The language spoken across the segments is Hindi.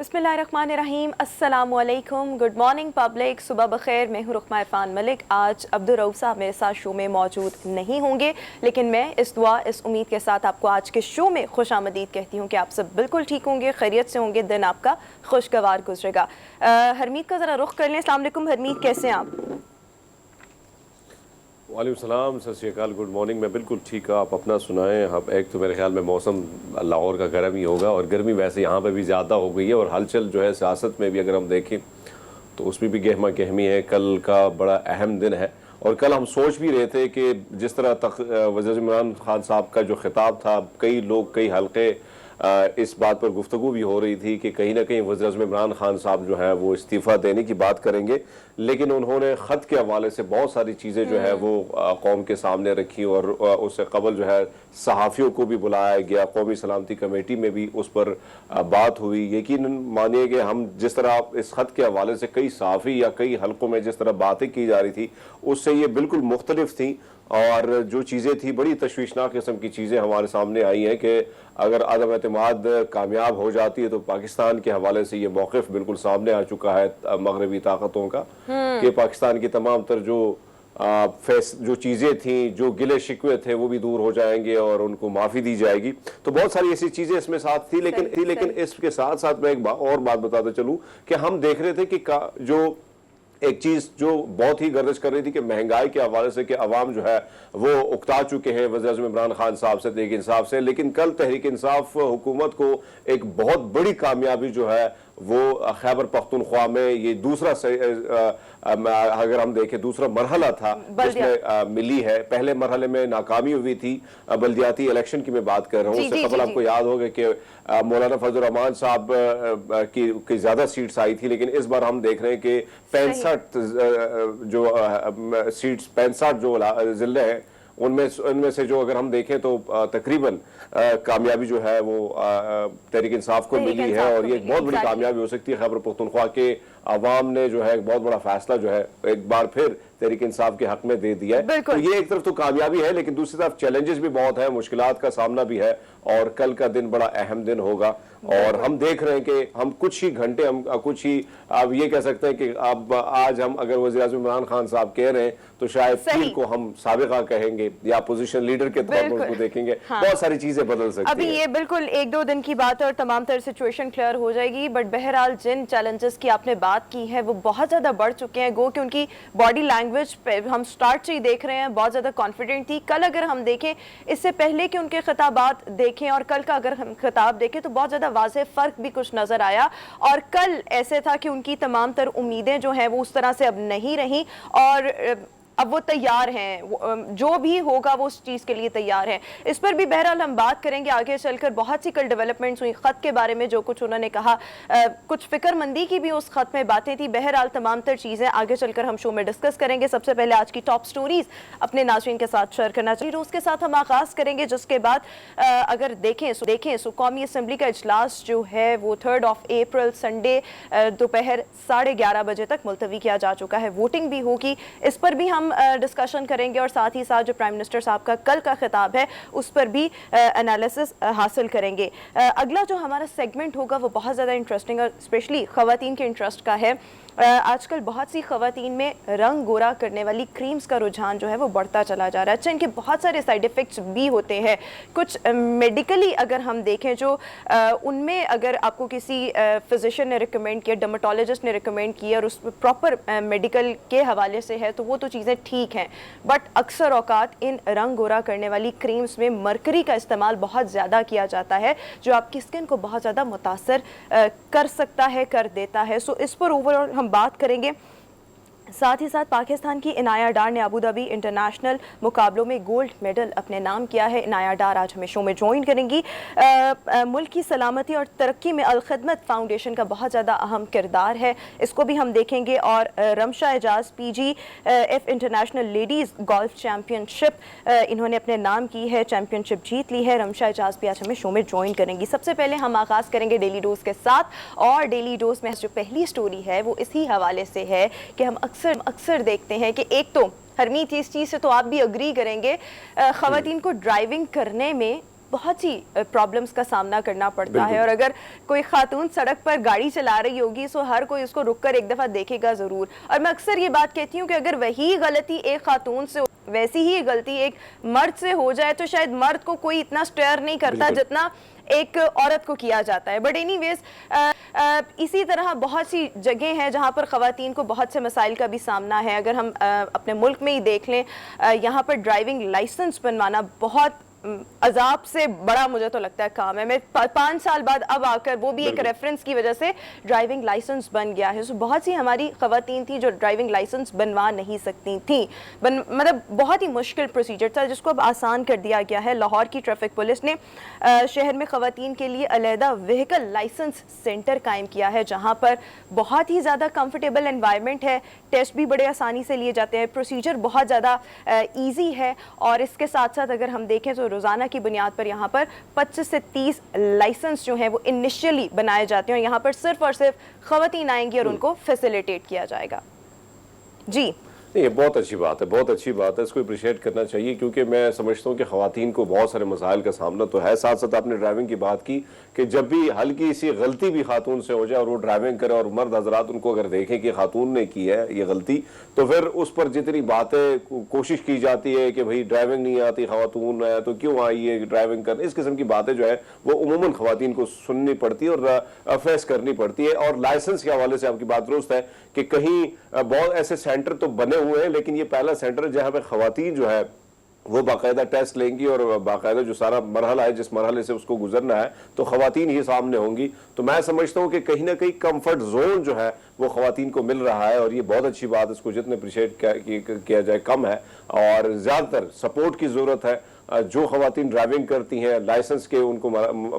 बिस्मिल्लाहिर्रहमानिर्रहीम, अस्सलामुअलैकुम, गुड मॉर्निंग पब्लिक, सुबह बखैर। मैं हूँ रुखमा इरफान मलिक। आज अब्दुल रऊफ साहब मेरे साथ शो में मौजूद नहीं होंगे, लेकिन मैं इस दुआ इस उम्मीद के साथ आपको आज के शो में खुशामदीद कहती हूँ कि आप सब बिल्कुल ठीक होंगे, खैरियत से होंगे, दिन आपका खुशगवार गुजरेगा। हरमीत का ज़रा रुख कर लें। अस्सलाम वालेकुम हरमीत, कैसे हैं आप? वालेकुम सलाम, सत श्री अकाल, गुड मॉर्निंग। मैं बिल्कुल ठीक है, आप अपना सुनाएं। अब एक तो मेरे ख्याल में मौसम लाहौर का गर्म ही होगा, और गर्मी वैसे यहाँ पे भी ज़्यादा हो गई है, और हलचल जो है सियासत में भी अगर हम देखें तो उसमें भी गहमा गहमी है। कल का बड़ा अहम दिन है, और कल हम सोच भी रहे थे कि जिस तरह वज़ीर इमरान खान साहब का जो खिताब था, कई लोग कई हल्के इस बात पर गुफ्तगू भी हो रही थी कि कहीं ना कहीं वज़ीर आज़म इमरान खान साहब जो है वो इस्तीफ़ा देने की बात करेंगे, लेकिन उन्होंने ख़त के हवाले से बहुत सारी चीज़ें जो है वो कौम के सामने रखी, और उससे कबल जो है सहाफ़ियों को भी बुलाया गया, कौमी सलामती कमेटी में भी उस पर बात हुई। यकीनन मानिए कि हम जिस तरह इस ख़त के हवाले से कई सहाफ़ी या कई हल्कों में जिस तरह बातें की जा रही थी, उससे ये बिल्कुल मुख्तलिफ थी, और जो चीज़ें थी बड़ी तशवीशनाक किस्म की चीज़ें हमारे सामने आई हैं कि अगर अदम एतमाद कामयाब हो जाती है तो पाकिस्तान के हवाले से ये मौक़िफ़ बिल्कुल सामने आ चुका है मगरबी ताकतों का, कि पाकिस्तान की तमाम तर जो चीज़ें थी, जो गिले शिकवे थे, वो भी दूर हो जाएंगे और उनको माफ़ी दी जाएगी। तो बहुत सारी ऐसी चीज़ें इसमें साथ थी, लेकिन इसके साथ साथ मैं एक और बात बताते चलूँ कि हम देख रहे थे कि जो एक चीज़ जो बहुत ही गर्दिश कर रही थी कि महंगाई के हवाले से कि अवाम जो है वो उकता चुके हैं वज़ीर आज़म इमरान खान साहब से, तहरीक इंसाफ से। लेकिन कल तहरीक इंसाफ हुकूमत को एक बहुत बड़ी कामयाबी जो है वो खैबर पख्तूनख्वा में ये दूसरा अगर हम देखें दूसरा मरहला था जिसमें मिली है। पहले मरहले में नाकामी हुई थी, बल्दियाती इलेक्शन की मैं बात कर रहा हूँ। उससे कबल आपको याद होगा कि मौलाना फजल रहमान साहब की ज़्यादा सीट्स आई थी, लेकिन इस बार हम देख रहे हैं कि 65 जो सीट्स 65 जो ज़िले हैं उनमें से जो अगर हम देखें तो तकरीबन कामयाबी जो है वो तहरीक इंसाफ को मिली है, और ये एक बहुत बड़ी कामयाबी हो सकती है। खैबर पख्तूनख्वा के अवाम ने जो है एक बहुत बड़ा फैसला जो है एक बार फिर तहरीक इंसाफ के हक में दे दिया है। तो ये एक तरफ तो कामयाबी है, लेकिन दूसरी तरफ चैलेंजेस भी बहुत है, मुश्किलात का सामना भी है, और कल का दिन बड़ा अहम दिन होगा। और हम देख रहे हैं कि हम कुछ ही घंटे, हम कुछ ही आप ये कह सकते हैं कि अब आज हम अगर वज़ीर आज़म इमरान खान साहब कह रहे हैं तो शायद पीर को हम साबिका कहेंगे या पोजीशन लीडर के तौर पर उसको देखेंगे। बहुत सारी चीजें बदल सकती हैं। अभी ये बिल्कुल एक दो दिन की बात है और तमाम तरह सिचुएशन क्लियर हो जाएगी, बट बहरहाल जिन चैलेंजेस की आपने बात की है वो बहुत ज्यादा बढ़ चुके हैं। गो कि उनकी बॉडी लैंग्वेज पे हम स्टार्ट से ही देख रहे हैं, बहुत ज्यादा कॉन्फिडेंट थी। कल अगर हम देखें, इससे पहले कि उनके खिताबात देखें और कल का अगर हम खिताब देखें तो बहुत ज्यादा वाज़ेह फर्क भी कुछ नजर आया। और कल ऐसे था कि उनकी तमाम तर उम्मीदें जो हैं वो उस तरह से अब नहीं रही, और अब वो तैयार हैं, जो भी होगा वो उस चीज़ के लिए तैयार हैं। इस पर भी बहरहाल हम बात करेंगे आगे चलकर। बहुत सी कल डेवलपमेंट्स हुई ख़त के बारे में, जो कुछ उन्होंने कहा, कुछ फिक्रमंदी की भी उस ख़त में बातें थी। बहरहाल तमाम तर चीज़ें आगे चलकर हम शो में डिस्कस करेंगे। सबसे पहले आज की टॉप स्टोरीज अपने नाज़रीन के साथ शेयर करना चाहिए। रोज़ के साथ हम आगाज़ करेंगे, जिसके बाद अगर देखें सो कौमी असम्बली का इजलास जो है वो 3 अप्रैल संडे दोपहर 11:30 बजे तक मुलतवी किया जा चुका है। वोटिंग भी होगी, इस पर भी हम डिस्कशन करेंगे, और साथ ही साथ जो प्राइम मिनिस्टर साहब का कल का खिताब है उस पर भी एनालिसिस हासिल करेंगे। अगला जो हमारा सेगमेंट होगा वो बहुत ज़्यादा इंटरेस्टिंग और स्पेशली ख़वातीन के इंटरेस्ट का है। आजकल बहुत सी ख़वातीन में रंग गोरा करने वाली क्रीम्स का रुझान जो है वो बढ़ता चला जा रहा है। अच्छा, इनके बहुत सारे साइड इफ़ेक्ट्स भी होते हैं। कुछ मेडिकली अगर हम देखें जो उनमें अगर आपको किसी फिजिशियन ने रिकमेंड किया, डर्मेटोलॉजिस्ट ने रिकमेंड किया और उस प्रॉपर मेडिकल के हवाले से है तो वो तो चीज़ें ठीक हैं, बट अक्सर औकात इन रंग गोरा करने वाली क्रीम्स में मरकरी का इस्तेमाल बहुत ज़्यादा किया जाता है, जो आपकी स्किन को बहुत ज़्यादा मुतासर कर सकता है, कर देता है। सो इस पर ओवरऑल हम बात करेंगे। साथ ही साथ पाकिस्तान की इनाया डार ने अबू धाबी इंटरनेशनल मुकाबलों में गोल्ड मेडल अपने नाम किया है। इनाया डार आज हमें शो में ज्वाइन करेंगी। मुल्क की सलामती और तरक्की में अल खिदमत फाउंडेशन का बहुत ज़्यादा अहम किरदार है, इसको भी हम देखेंगे। और Ramsha Ejaz PGF international ladies golf championship इन्होंने अपने नाम की है, चैम्पियनशिप जीत ली है। रमशा एजाज भी आज हमें शो में ज्वाइन करेंगी। सबसे पहले हम आगाज़ करेंगे डेली डोज के साथ, और डेली डोज में जो पहली स्टोरी है वो इसी हवाले से है कि हम अक्सर देखते हैं कि एक तो हरमीत, इस चीज़ से तो आप भी अग्री करेंगे, ख़वातीन को ड्राइविंग करने में बहुत सी प्रॉब्लम्स का सामना करना पड़ता है। और अगर कोई खातून सड़क पर गाड़ी चला रही होगी तो हर कोई उसको रुककर एक दफ़ा देखेगा ज़रूर। और मैं अक्सर ये बात कहती हूँ कि अगर वही गलती एक खातून से, वैसी ही गलती एक मर्द से हो जाए तो शायद मर्द को कोई इतना स्टेयर नहीं करता जितना एक औरत को किया जाता है। बट एनीवेज इसी तरह बहुत सी जगह हैं जहाँ पर ख़वातीन को बहुत से मसाइल का भी सामना है। अगर हम अपने मुल्क में ही देख लें, यहाँ पर ड्राइविंग लाइसेंस बनवाना बहुत अजाब से बड़ा मुझे तो लगता है काम है। मैं 5 साल बाद अब आकर, वो भी एक रेफरेंस की वजह से ड्राइविंग लाइसेंस बन गया है। सो बहुत सी हमारी ख़वातीन थी जो ड्राइविंग लाइसेंस बनवा नहीं सकती थी। मतलब बहुत ही मुश्किल प्रोसीजर था जिसको अब आसान कर दिया गया है। लाहौर की ट्रैफिक पुलिस ने शहर में ख़वातीन के लिए अलहदा व्हीकल लाइसेंस सेंटर कायम किया है, जहाँ पर बहुत ही ज़्यादा कंफर्टेबल एनवायरनमेंट है, टेस्ट भी बड़े आसानी से लिए जाते हैं, प्रोसीजर बहुत ज़्यादा ईजी है। और इसके साथ साथ अगर हम देखें तो रोज़ाना की बुनियाद पर यहाँ पर 25 से 30 लाइसेंस जो हैं वो इनिशियली बनाए जाते हैं और यहाँ पर सिर्फ और सिर्फ ख़वातीन आएंगी और उनको फैसिलिटेट किया जाएगा। जी नहीं, ये बहुत अच्छी बात है, बहुत अच्छी बात है, इसको अप्रिशिएट करना चाहिए, क्योंकि मैं समझता हूँ कि ख़वातीन को बहुत सारे मसाइल का सामना तो है। साथ साथ आपने ड्राइविंग की बात की कि जब भी हल्की सी गलती भी खातून से हो जाए और वो ड्राइविंग करे और मर्द हजरात उनको अगर देखें कि खातून ने की है ये गलती, तो फिर उस पर जितनी बातें कोशिश की जाती है कि भाई ड्राइविंग नहीं आती, खातून है तो क्यों आई है ड्राइविंग करने, इस किस्म की बातें जो है वो उमूमन ख़वातीन को सुननी पड़ती है और फेस करनी पड़ती है। और लाइसेंस के हवाले से आपकी बात दुरुस्त है कि कहीं बहुत ऐसे सेंटर तो बने हुए हैं, लेकिन ये पहला सेंटर है जहां पे खवातीन जो है वो बाकायदा टेस्ट लेंगी और बाकायदा जो सारा मरहला है, जिस मरहले से उसको गुजरना है, तो खवातीन ही सामने होंगी। तो मैं समझता हूँ कि कहीं ना कहीं कंफर्ट जोन जो है वो खवातीन को मिल रहा है और ये बहुत अच्छी बात है। इसको जितने अप्रिशिएट किया जाए कम है और ज़्यादातर सपोर्ट की ज़रूरत है। जो खवातीन ड्राइविंग करती हैं लाइसेंस के, उनको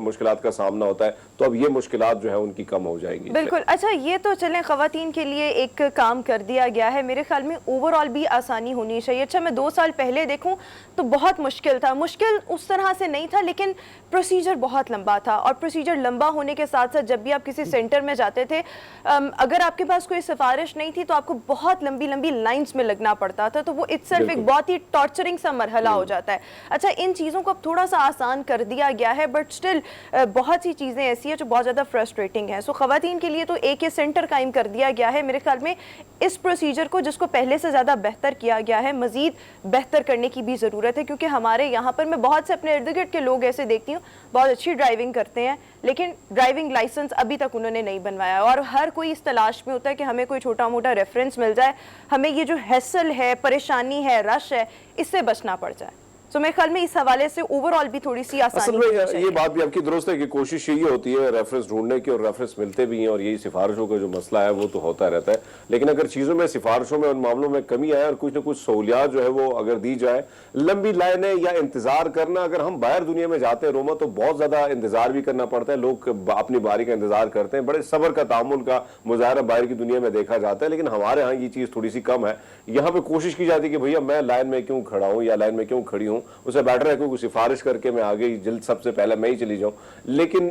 मुश्किलात का सामना होता है, तो अब ये मुश्किलात जो है उनकी कम हो जाएंगी। बिल्कुल। अच्छा, ये तो चलें खवातीन के लिए एक काम कर दिया गया है, मेरे ख्याल में ओवरऑल भी आसानी होनी चाहिए। अच्छा, मैं 2 साल पहले देखूं तो बहुत मुश्किल था, मुश्किल उस तरह से नहीं था लेकिन प्रोसीजर बहुत लंबा था। और प्रोसीजर लंबा होने के साथ साथ जब भी आप किसी सेंटर में जाते थे, अगर आपके पास कोई सिफारिश नहीं थी तो आपको बहुत लंबी लंबी लाइन्स में लगना पड़ता था, तो वो इटसेल्फ एक बहुत ही टॉर्चरिंग सा मरहला हो जाता है। अच्छा, इन चीज़ों को अब थोड़ा सा आसान कर दिया गया है, बट स्टिल बहुत सी चीज़ें ऐसी हैं जो बहुत ज़्यादा फ्रस्ट्रेटिंग है। सो खवातीन के लिए तो एक ये सेंटर कायम कर दिया गया है। मेरे ख्याल में इस प्रोसीजर को, जिसको पहले से ज़्यादा बेहतर किया गया है, मज़ीद बेहतर करने की भी ज़रूरत है, क्योंकि हमारे यहाँ पर मैं बहुत से अपने इर्द गिर्द के लोग ऐसे देखती हूँ बहुत अच्छी ड्राइविंग करते हैं लेकिन ड्राइविंग लाइसेंस अभी तक उन्होंने नहीं बनवाया। और हर कोई इस तलाश में होता है कि हमें कोई छोटा मोटा रेफरेंस मिल जाए, हमें ये जो हैसल है, परेशानी है, रश है, इससे बचना पड़ जाए। तो मेरे ख्याल में इस हवाले से ओवरऑल भी थोड़ी सी आसानी होनी चाहिए। ये बात भी आपकी दुरुस्त है कि कोशिश यही होती है रेफरेंस ढूंढने की, और रेफरेंस मिलते भी हैं, और यही सिफारिशों का जो मसला है वो तो होता रहता है। लेकिन अगर चीज़ों में, सिफारिशों में, उन मामलों में कमी आए और कुछ ना कुछ सहूलियात जो है वो अगर दी जाए, लंबी लाइनें या इंतजार करना, अगर हम बाहर दुनिया में जाते हैं रोमा तो बहुत ज़्यादा इंतजार भी करना पड़ता है, लोग अपनी बारी का इंतजार करते हैं, बड़े सब्र का, तामुल का मुजाहरा बाहर की दुनिया में देखा जाता है। लेकिन हमारे यहाँ ये चीज़ थोड़ी सी कम है। यहाँ पे कोशिश की जाती है कि भैया मैं लाइन में क्यों खड़ा हूँ या लाइन में क्यों खड़ी हूँ, उससे बेटर है कोई सिफारिश करके मैं आगे जल्द सबसे पहले मैं ही चली जाऊं। लेकिन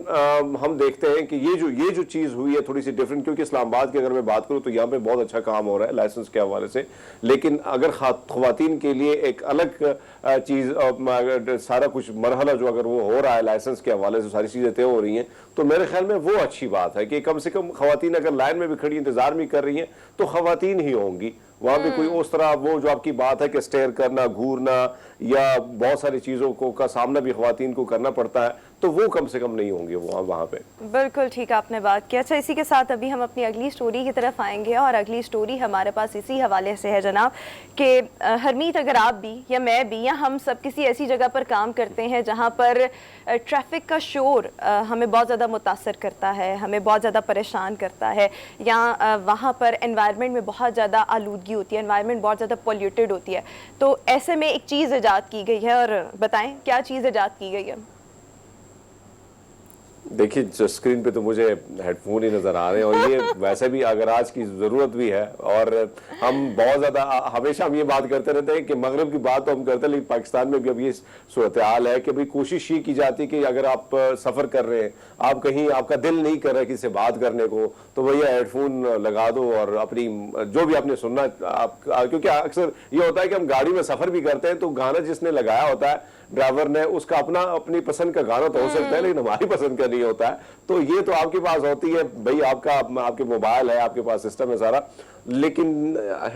हम देखते हैं कि ये जो चीज़ हुई है थोड़ी सी डिफरेंट, क्योंकि इस्लामाबाद की अगर मैं बात करूं तो यहाँ पे बहुत अच्छा काम हो रहा है लाइसेंस के हवाले से। लेकिन अगर खवातीन के लिए एक अलग चीज़, सारा कुछ मरहला जो अगर वो हो रहा है लाइसेंस के हवाले से, सारी चीज़ें तय हो रही हैं, तो मेरे ख्याल में वो अच्छी बात है कि कम से कम खवातीन अगर लाइन में भी खड़ी इंतजार भी कर रही हैं तो खवातीन ही होंगी। वहाँ पे कोई उस तरह वो जो आपकी बात है कि स्टेयर करना, घूरना या बहुत सारी चीज़ों को का सामना भी खवातीन को करना पड़ता है, तो वो कम से कम नहीं होंगे वहाँ पे। बिल्कुल ठीक आपने बात की। अच्छा, इसी के साथ अभी हम अपनी अगली स्टोरी की तरफ आएंगे और अगली स्टोरी हमारे पास इसी हवाले से है जनाब कि हरमीत, अगर आप भी या मैं भी या हम सब किसी ऐसी जगह पर काम करते हैं जहाँ पर ट्रैफिक का शोर हमें बहुत ज़्यादा मुतासर करता है, हमें बहुत ज़्यादा परेशान करता है, या वहाँ पर एनवायरनमेंट में बहुत ज़्यादा आलूदगी होती है, एनवायरनमेंट बहुत ज़्यादा पॉल्यूटेड होती है, तो ऐसे में एक चीज़ ईजाद की गई है। और बताएं क्या चीज़ ईजाद की गई है? देखिए स्क्रीन पे तो मुझे हेडफोन ही नज़र आ रहे हैं, और ये वैसे भी अगर आज की ज़रूरत भी है, और हम बहुत ज़्यादा हमेशा हम ये बात करते रहते हैं कि मगरब की बात तो हम करते हैं, लेकिन पाकिस्तान में भी अब ये सूरत हाल है कि भाई कोशिश ये की जाती है कि अगर आप सफ़र कर रहे हैं, आप कहीं आपका दिल नहीं कर रहा है किसी से बात करने को, तो भैया हेडफोन लगा दो और अपनी जो भी आपने सुनना, क्योंकि अक्सर ये होता है कि हम गाड़ी में सफ़र भी करते हैं तो गाना जिसने लगाया होता है ड्राइवर ने, उसका अपनी पसंद का गाना तो हो सकता है लेकिन हमारी पसंद का नहीं होता है। तो ये तो आपके पास होती है भाई, आपके मोबाइल है, आपके पास सिस्टम है सारा, लेकिन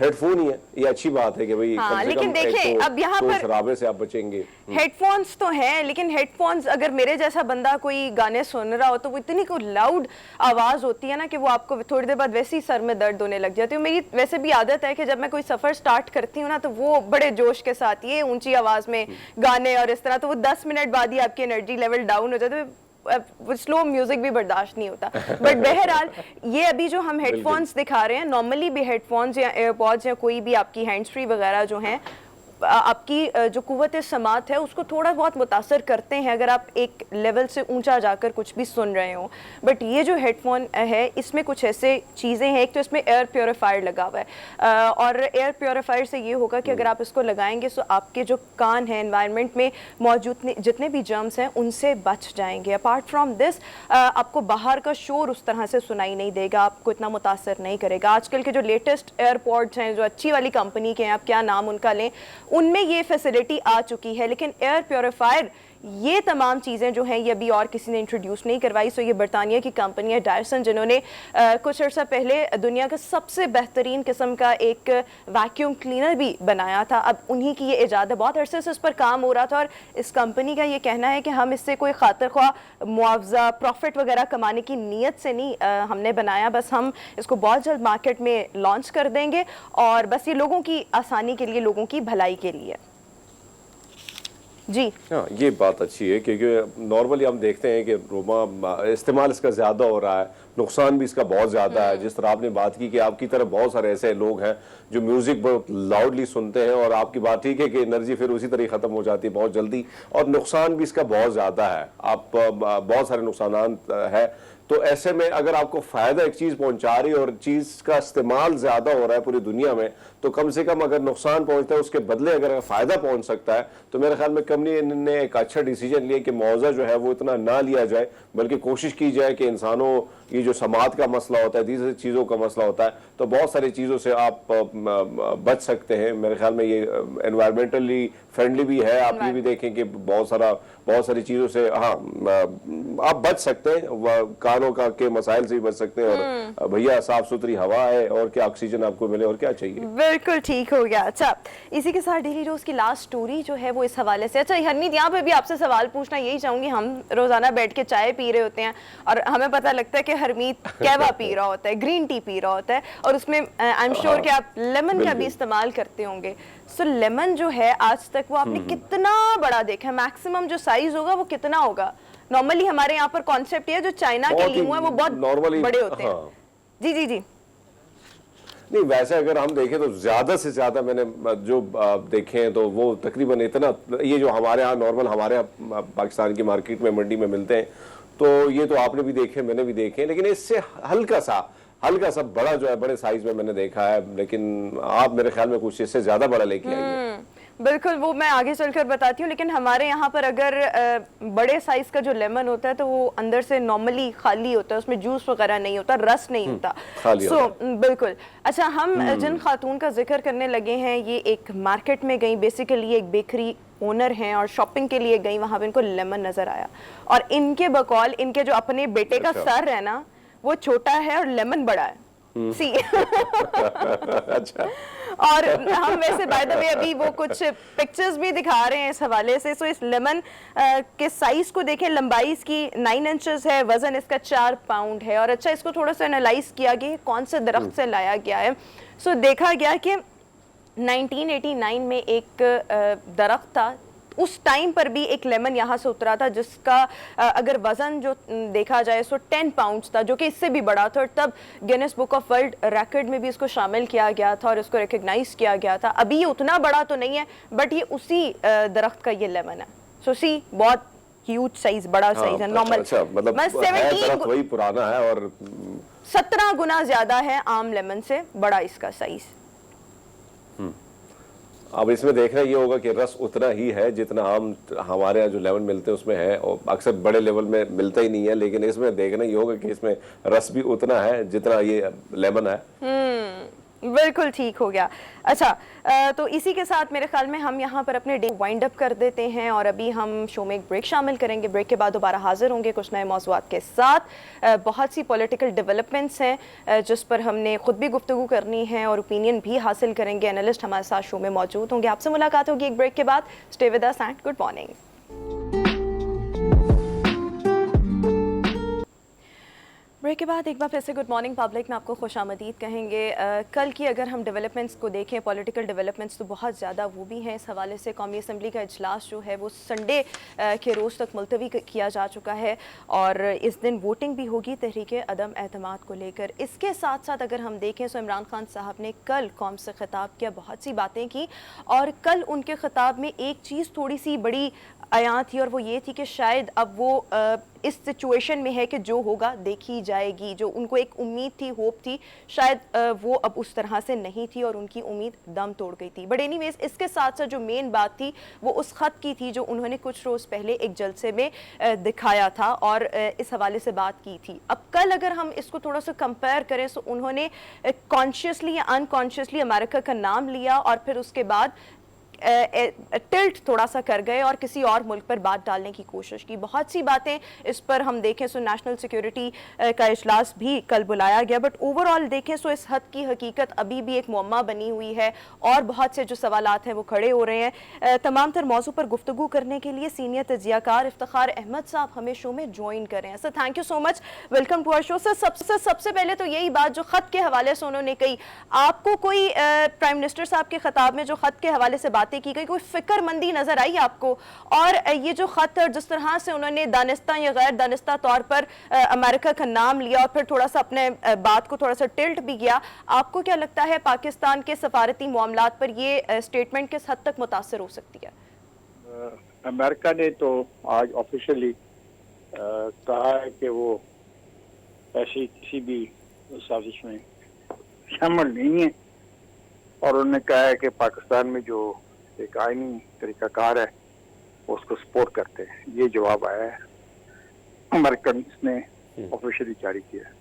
हेडफोन ही है, ये अच्छी बात है कि भाई हाँ, कम से लेकिन कम देखिए एक तो अब यहाँ शोर पर शराबे से आप बचेंगे। हेडफोन्स तो हैं, लेकिन हेडफोन्स अगर मेरे जैसा बंदा कोई गाने सुन रहा हो तो वो इतनी को लाउड आवाज होती है ना कि वो आपको थोड़ी देर बाद वैसे ही सर में दर्द होने लग जाती है। मेरी वैसे भी आदत है कि जब मैं कोई सफर स्टार्ट करती हूँ ना तो वो बड़े जोश के साथ ये ऊंची आवाज में गाने और इस तरह, तो वो 10 मिनट बाद ही आपकी एनर्जी लेवल डाउन हो जाता है, स्लो म्यूजिक भी बर्दाश्त नहीं होता। बट बहरहाल ये अभी जो हम हेडफोन्स दिखा रहे हैं, नॉर्मली भी हेडफोन्स या एयरपॉड्स या कोई भी आपकी हैंड्स फ्री वगैरह जो हैं, आपकी जो कुव्वत समात है उसको थोड़ा बहुत मुतासर करते हैं अगर आप एक लेवल से ऊंचा जाकर कुछ भी सुन रहे हो। बट ये जो हेडफोन है इसमें कुछ ऐसे चीज़ें हैं, एक तो इसमें एयर प्योरीफायर लगा हुआ है, और एयर प्योरीफायर से ये होगा कि अगर आप इसको लगाएंगे तो आपके जो कान हैं, एनवायरनमेंट में मौजूद जितने भी जर्म्स हैं उनसे बच जाएंगे। अपार्ट फ्रॉम दिस आपको बाहर का शोर उस तरह से सुनाई नहीं देगा, आपको इतना मुतासर नहीं करेगा। आजकल के जो लेटेस्ट एयरपॉड्स हैं जो अच्छी वाली कंपनी के हैं, आप क्या नाम उनका लें, उनमें ये फैसिलिटी आ चुकी है, लेकिन एयर प्योरीफायर ये तमाम चीज़ें जो हैं ये अभी और किसी ने इंट्रोड्यूस नहीं करवाई। सो ये बरतानिया की कंपनी है डायसन, जिन्होंने कुछ अर्सा पहले दुनिया का सबसे बेहतरीन किस्म का एक वैक्यूम क्लीनर भी बनाया था। अब उन्हीं की ये इजाद है, बहुत अरसे से इस पर काम हो रहा था और इस कंपनी का ये कहना है कि हम इससे कोई खातिर ख्वाह मुआवजा प्रॉफिट वगैरह कमाने की नीयत से नहीं हमने बनाया, बस हम इसको बहुत जल्द मार्केट में लॉन्च कर देंगे और बस ये लोगों की आसानी के लिए, लोगों की भलाई के लिए। जी हाँ, ये बात अच्छी है क्योंकि नॉर्मली हम देखते हैं कि रोमा इस्तेमाल इसका ज़्यादा हो रहा है, नुकसान भी इसका बहुत ज़्यादा है। जिस तरह आपने बात की कि आपकी तरफ बहुत सारे ऐसे लोग हैं जो म्यूज़िक बहुत लाउडली सुनते हैं और आपकी बात ठीक है कि एनर्जी फिर उसी तरह ख़त्म हो जाती है बहुत जल्दी, और नुकसान भी इसका बहुत ज़्यादा है, आप बहुत सारे नुकसान है। तो ऐसे में अगर आपको फ़ायदा एक चीज़ पहुंचा रही है और चीज़ का इस्तेमाल ज़्यादा हो रहा है पूरी दुनिया में, तो कम से कम अगर नुकसान पहुंचता है उसके बदले अगर फ़ायदा पहुंच सकता है, तो मेरे ख्याल में कंपनी ने एक अच्छा डिसीजन लिया कि मुआवजा जो है वो इतना ना लिया जाए, बल्कि कोशिश की जाए कि इंसानों ये जो समात का मसला होता है, दूसरी चीज़ों का मसला होता है, तो बहुत सारी चीज़ों से आप बच सकते हैं। मेरे ख्याल में ये एनवायरमेंटली फ्रेंडली भी है। आप ये भी देखें कि बहुत सारी चीज़ों से हाँ आप बच सकते हैं, कानों का के मसाइल से भी बच सकते हैं, और भैया साफ सुथरी हवा है और क्या ऑक्सीजन आपको मिले और क्या चाहिए। बिल्कुल ठीक हो गया। अच्छा, इसी के साथ डेली रोज की लास्ट स्टोरी जो है वो इस हवाले से। अच्छा हरमीत, यहाँ पे भी आपसे सवाल पूछना यही चाहूंगी, हम रोजाना बैठ के चाय पी रहे होते हैं और हमें पता लगता है कि हरमीत कहवा पी रहा होता है, ग्रीन टी पी रहा होता है, और उसमें आई एम श्योर कि आप लेमन का भी इस्तेमाल करते होंगे। सो लेमन जो है आज तक वो आपने कितना बड़ा देखा है? मैक्सिमम जो साइज होगा वो कितना होगा? नॉर्मली हमारे यहाँ पर कॉन्सेप्ट ये जो चाइना के लीमू है वो बहुत बड़े होते हैं। जी जी जी। नहीं, वैसे अगर हम देखें तो ज्यादा से ज्यादा मैंने जो देखे हैं तो वो तकरीबन इतना, ये जो हमारे यहाँ नॉर्मल हमारे यहाँ पाकिस्तान की मार्केट में मंडी में मिलते हैं, तो ये तो आपने भी देखे मैंने भी देखे, लेकिन इससे हल्का सा बड़ा जो है बड़े साइज में मैंने देखा है, लेकिन आप मेरे ख्याल में कुछ इससे ज्यादा बड़ा लेके आई हैं। बिल्कुल, वो मैं आगे चलकर बताती हूँ, लेकिन हमारे यहाँ पर अगर बड़े साइज का जो लेमन होता है तो वो अंदर से नॉर्मली खाली होता है, उसमें जूस वगैरह नहीं होता, रस नहीं होता। बिल्कुल। अच्छा, हम जिन खातून का जिक्र करने लगे हैं ये एक मार्केट में गई, बेसिकली एक बेकरी ओनर हैं और शॉपिंग के लिए गई, वहां पे इनको लेमन नजर आया और इनके बकौल इनके जो अपने बेटे का सर है ना वो छोटा है और लेमन बड़ा है। सी अच्छा। और हम वैसे बाय द वे अभी वो कुछ पिक्चर्स भी दिखा रहे हैं इस हवाले से। सो इस लेमन के साइज को देखें, लंबाई इसकी 9 इंचेस है, वजन इसका 4 पाउंड है। और अच्छा, इसको थोड़ा सा एनालाइज किया गया कौन से दरख्त से लाया गया है। सो देखा गया कि 1989 में एक दरख्त था, उस टाइम पर भी एक लेमन यहाँ से उतरा था जिसका अगर वजन जो देखा जाए तो 10 पाउंड्स था, जो कि इससे भी बड़ा था, और तब Guinness book of world record में भी इसको शामिल किया गया था और इसको रिकग्नाइज किया गया था। अभी ये उतना बड़ा तो नहीं है, बट ये उसी दरख्त का ये लेमन है। सो सी बहुत ह्यूज साइज, बड़ा साइज है। नॉर्मल मतलब 17 वही पुराना है और 17 गुना ज्यादा है आम लेमन से बड़ा इसका साइज। अब इसमें देखना ये होगा कि रस उतना ही है जितना हमारे यहाँ जो लेमन मिलते हैं उसमें है, और अक्सर बड़े लेवल में मिलता ही नहीं है, लेकिन इसमें देखना ये होगा कि इसमें रस भी उतना है जितना ये लेमन है। बिल्कुल ठीक हो गया। अच्छा, तो इसी के साथ मेरे ख्याल में हम यहाँ पर अपने डे वाइंड अप कर देते हैं और अभी हम शो में एक ब्रेक शामिल करेंगे। ब्रेक के बाद दोबारा हाजिर होंगे कुछ नए मौज़ूआत के साथ। बहुत सी पॉलिटिकल डेवलपमेंट्स हैं जिस पर हमने खुद भी गुफ्तगू करनी है और ओपिनियन भी हासिल करेंगे। एनालिस्ट हमारे साथ शो में मौजूद होंगे। आपसे मुलाकात होगी एक ब्रेक के बाद। Stay with us and good morning. Break के बाद एक बार फिर से गुड मॉर्निंग पब्लिक में आपको खुशामदीद कहेंगे। कल की अगर हम डेवलपमेंट्स को देखें, पॉलिटिकल डेवलपमेंट्स तो बहुत ज़्यादा वो भी हैं। इस हवाले से कौमी असम्बली का इजलास जो है वो संडे के रोज़ तक मुलतवी किया जा चुका है और इस दिन वोटिंग भी होगी तहरीक अदम एतमाद को लेकर। इसके साथ साथ अगर हम देखें तो इमरान खान साहब ने कल कौम से खिताब किया, बहुत सी बातें की और कल उनके खिताब में एक चीज़ थोड़ी सी बड़ी आया थी और वो ये थी कि शायद अब वो इस सिचुएशन में है कि जो होगा देखी जाएगी। जो उनको एक उम्मीद थी, होप थी, शायद वो अब उस तरह से नहीं थी और उनकी उम्मीद दम तोड़ गई थी। बट एनीवेज, इसके साथ साथ जो मेन बात थी वो उस ख़त की थी जो उन्होंने कुछ रोज़ पहले एक जलसे में दिखाया था और इस हवाले से बात की थी। अब कल अगर हम इसको थोड़ा सा कंपेयर करें तो उन्होंने कॉन्शियसली या अनकॉन्शियसली अमेरिका का नाम लिया और फिर उसके बाद टिल्ट थोड़ा सा कर गए और किसी और मुल्क पर बात डालने की कोशिश की। बहुत सी बातें इस पर हम देखें तो नेशनल सिक्योरिटी का इजलास भी कल बुलाया गया, बट ओवरऑल देखें तो इस हद की हकीकत अभी भी एक मुअम्मा बनी हुई है और बहुत से जो सवालात हैं वो खड़े हो रहे हैं। तमाम तर मौजू पर गुफ्तगू करने के लिए सीनियर तजियाकार इफ्तिखार अहमद साहब हमें शो में ज्वाइन कर रहे हैं। Sir thank you so much, welcome to our show. Sir सबसे पहले तो यही बात जो खत के हवाले से उन्होंने कही, आपको कोई प्राइम मिनिस्टर साहब के खिताब में जो खत के हवाले से बातें की गई, कोई फिक्रमंदी नजर आई आपको? और ये जो खत जिस तरह से उन्होंने दानिस्ता या गैर दानिस्ता तौर पर अमेरिका का नाम लिया और फिर थोड़ा सा अपने बात को थोड़ा सा टिल्ट भी किया, आपको क्या लगता है पाकिस्तान के सफारती मामलात पर ये स्टेटमेंट किस हद तक मुतासर हो सकती है? अमेरिका ने तो आज ऑफिशियली कहा है कि वो ऐसी किसी भी साजिश में शामिल नहीं है और उन्होंने कहा है कि पाकिस्तान में जो एक आईनी तरीकाकार है उसको सपोर्ट करते हैं। ये जवाब आया है, अमेरिकन ने ऑफिशियली जारी किया है।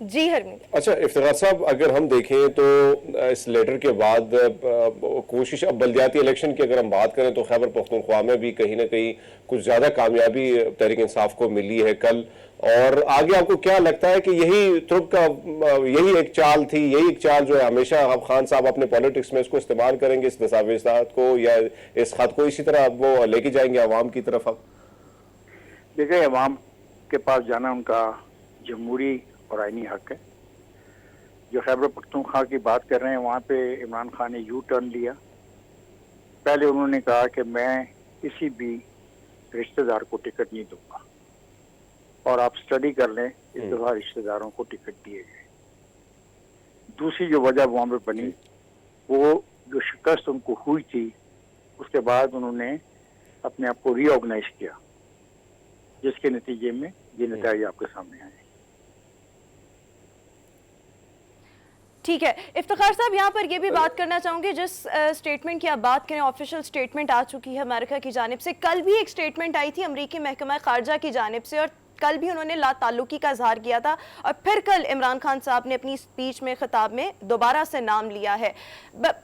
जी हरमीत। अच्छा इफ्तिखार साहब, अगर हम देखें तो इस लेटर के बाद कोशिश, अब बल्दियाती इलेक्शन की अगर हम बात करें तो खैबर पख्तूनख्वा में भी कहीं ना कहीं कुछ ज़्यादा कामयाबी तहरीक इंसाफ को मिली है कल, और आगे आपको क्या लगता है कि यही तुर्क का यही एक चाल थी, यही एक चाल जो है हमेशा अब खान साहब अपने पॉलिटिक्स में इसको इस्तेमाल करेंगे, इस दस्तावेज़ात को या इस खत को इसी तरह वो लेके जाएंगे अवाम की तरफ? अब देखिए, अवाम के पास जाना उनका जमहूरी और आईनी हक है। जो खैबर पख्तूनख्वा की बात कर रहे हैं वहाँ पे इमरान खान ने यू टर्न लिया। पहले उन्होंने कहा कि मैं किसी भी रिश्तेदार को टिकट नहीं दूंगा और आप स्टडी कर लें, इस दफा रिश्तेदारों को टिकट दिए गए। दूसरी जो वजह वहाँ पे बनी वो जो शिकस्त उनको हुई थी उसके बाद उन्होंने अपने आप को रीऑर्गेनाइज किया, जिसके नतीजे में ये नतीजे आपके सामने आए। ठीक है इफ्तिखार साहब, यहाँ पर ये भी बात करना चाहूँगी, जिस स्टेटमेंट की आप बात करें, ऑफिशियल स्टेटमेंट आ चुकी है अमेरिका की जानिब से। कल भी एक स्टेटमेंट आई थी अमरीकी महकमा खारजा की जानिब से और कल भी उन्होंने ला ताल्लुकी का इजहार किया था और फिर कल इमरान खान साहब ने अपनी स्पीच में खिताब में दोबारा से नाम लिया है।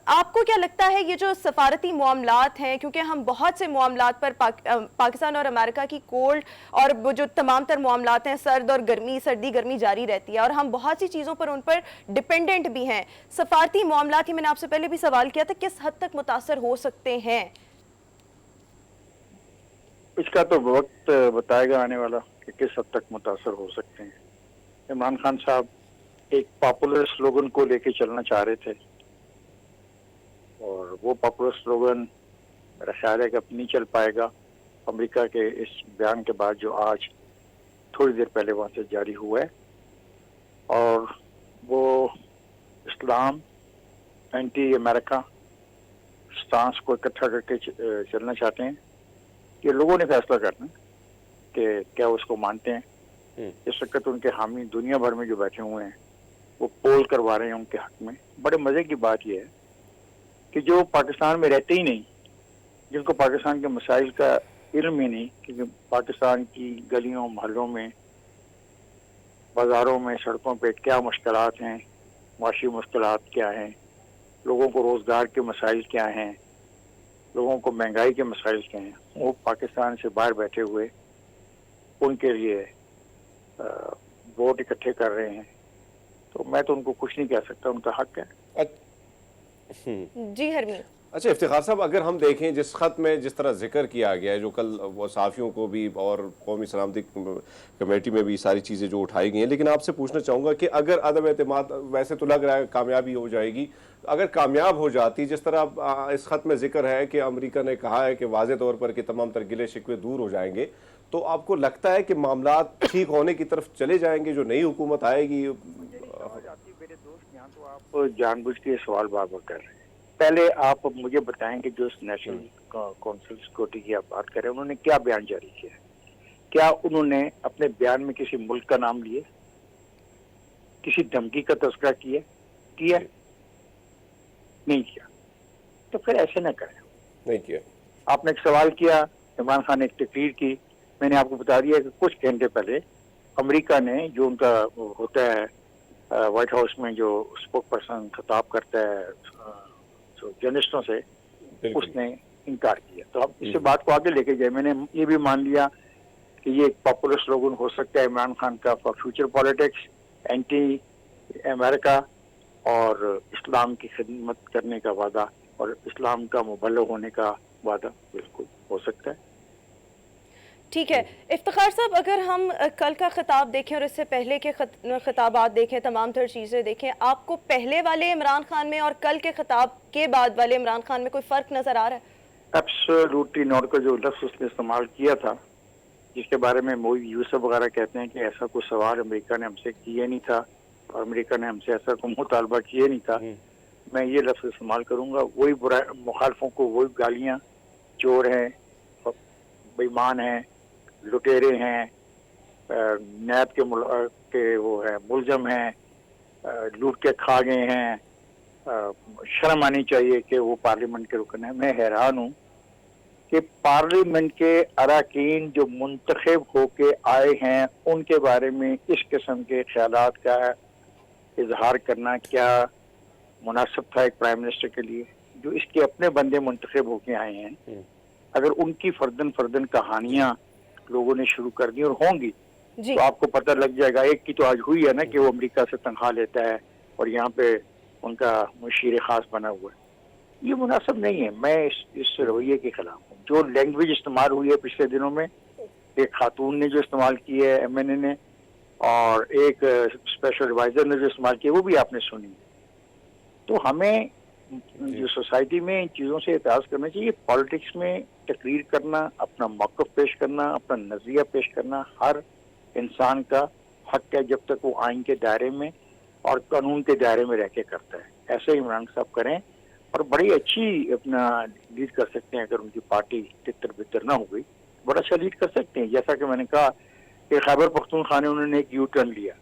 आपको क्या लगता है ये जो सफारती मामलात हैं, क्योंकि हम बहुत से मामलात पर पाकिस्तान और अमेरिका की कोल्ड और वो जो तमाम तर मामलात हैं, सर्द और गर्मी, सर्दी गर्मी जारी रहती है और हम बहुत सी चीज़ों पर उन पर डिपेंडेंट भी हैं। सफारती मामलात ही मैंने आपसे पहले भी सवाल किया था, किस हद तक मुतासर हो सकते हैं? इसका तो वक्त बताएगा आने वाला कि किस हद तक मुतासर हो सकते हैं। इमरान खान साहब एक पॉपुलर स्लोगन को लेके चलना चाह रहे थे और वो पॉपुलर स्लोगन मेरा ख्याल है कि अब नहीं चल पाएगा अमेरिका के इस बयान के बाद जो आज थोड़ी देर पहले वहाँ से जारी हुआ है। और वो इस्लाम एंटी अमेरिका स्टांस को इकट्ठा करके चलना चाहते हैं। ये लोगों ने फैसला करना है कि क्या उसको मानते हैं। इस वक्त उनके हामी दुनिया भर में जो बैठे हुए हैं वो पोल करवा रहे हैं उनके हक में। बड़े मजे की बात यह है कि जो पाकिस्तान में रहते ही नहीं, जिनको पाकिस्तान के मसाइल का इल्म ही नहीं, क्योंकि पाकिस्तान की गलियों मोहल्लों में बाज़ारों में, सड़कों पे क्या मुश्किलात हैं, माशी मुश्किलात क्या हैं, लोगों को रोज़गार के मसाइल क्या हैं, लोगों को महंगाई के मसाइल क्या हैं, वो पाकिस्तान से बाहर बैठे हुए उनके लिए वोट इकट्ठे कर रहे हैं। तो मैं तो उनको कुछ नहीं कह सकता, उनका हक है। जी हरमीन। अच्छा इफ्तिखार साहब, अगर हम देखें जिस खत में जिस तरह जिक्र किया गया है, जो कल वो सहाफ़ियों को भी और कौमी सलामती कमेटी में भी सारी चीज़ें जो उठाई गई हैं, लेकिन आपसे पूछना चाहूँगा कि अगर अदम एतमाद, वैसे तो लग रहा है कामयाबी हो जाएगी, अगर कामयाब हो जाती, जिस तरह इस खत में जिक्र है कि अमेरिका ने कहा है कि वाज़े तौर पर कि तमाम तर गिले शिकवे दूर हो जाएंगे, तो आपको लगता है कि मामला ठीक होने की तरफ चले जाएंगे जो नई हुकूमत आएगी? मेरे दोस्त, यहाँ तो आप जानबूझ के सवाल बार बार कर रहे हैं। पहले आप मुझे बताएं कि जो नेशनल काउंसिल सिक्योरिटी की आप बात कर रहे हैं, उन्होंने क्या बयान जारी किया? क्या उन्होंने अपने बयान में किसी मुल्क का नाम लिए, किसी धमकी का तस्करा किया? नहीं किया। तो फिर ऐसे ना करें। नहीं किया। आपने एक सवाल किया, इमरान खान ने एक तकरीर की, मैंने आपको बता दिया कि कुछ घंटे पहले अमेरिका ने, जो उनका होता है व्हाइट हाउस में जो स्पोक पर्सन खिताब करता है जर्नलिस्टों से, उसने इनकार किया। तो अब इस बात को आगे लेके जाए, मैंने ये भी मान लिया कि ये एक पॉपुलर स्लोगन हो सकता है इमरान खान का for future politics, anti America और इस्लाम की खिदमत करने का वादा और इस्लाम का मुबल्लिग होने का वादा बिल्कुल हो सकता है। ठीक है इफ्तिखार साहब, अगर हम कल का खिताब देखें और इससे पहले के खिताबात देखें, तमाम तर चीज़ें देखें, आपको पहले वाले इमरान खान में और कल के खिताब के बाद वाले इमरान खान में कोई फ़र्क नज़र आ रहा है? एब्सोल्युटली नॉट का जो लफ्ज़ उसने इस्तेमाल किया था, जिसके बारे में मोई यूसुफ वगैरह कहते हैं कि ऐसा कोई सवाल अमेरिका ने हमसे किया नहीं था और अमेरिका ने हमसे ऐसा कोई मुतालबा किया नहीं था, मैं ये लफ्ज़ इस्तेमाल करूँगा। वही बुरा मुखालफों को वही गालियाँ, चोर हैं, बेईमान हैं, लुटेरे हैं, नैब के वो है मुलजम हैं, लूट के खा गए हैं, शर्म आनी चाहिए कि वो पार्लियामेंट के रुकन है। मैं हैरान हूँ कि पार्लियामेंट के अरकान जो मुंतखब होके आए हैं, उनके बारे में इस किस्म के ख्यालात का इजहार करना क्या मुनासिब था एक प्राइम मिनिस्टर के लिए, जो इसके अपने बंदे मुंतखब होके आए हैं। अगर उनकी फर्दन कहानियां लोगों ने शुरू कर दी और होंगी, तो आपको पता लग जाएगा। एक की तो आज हुई है ना कि वो अमेरिका से तनख्वाह लेता है और यहाँ पे उनका मुशीर खास बना हुआ है। ये मुनासिब नहीं है। मैं इस रवैये के खिलाफ हूँ। जो लैंग्वेज इस्तेमाल हुई है पिछले दिनों में, एक खातून ने जो इस्तेमाल की है MNA ने, और एक स्पेशल एडवाइजर ने जो इस्तेमाल किया, वो भी आपने सुनी। तो हमें जो सोसाइटी में इन चीज़ों से एहतियात करना चाहिए। पॉलिटिक्स में तकरीर करना, अपना मौक़िफ़ पेश करना, अपना नज़रिया पेश करना हर इंसान का हक है, जब तक वो आइन के दायरे में और कानून के दायरे में रह के करता है। ऐसे इमरान साहब करें और बड़ी अच्छी अपना लीड कर सकते हैं। अगर उनकी पार्टी तितर बितर ना हो गई, बड़ा अच्छा लीड कर सकते हैं। जैसा कि मैंने कहा कि खैबर पख्तूनख्वा ने उन्होंने एक यू टर्न लिया।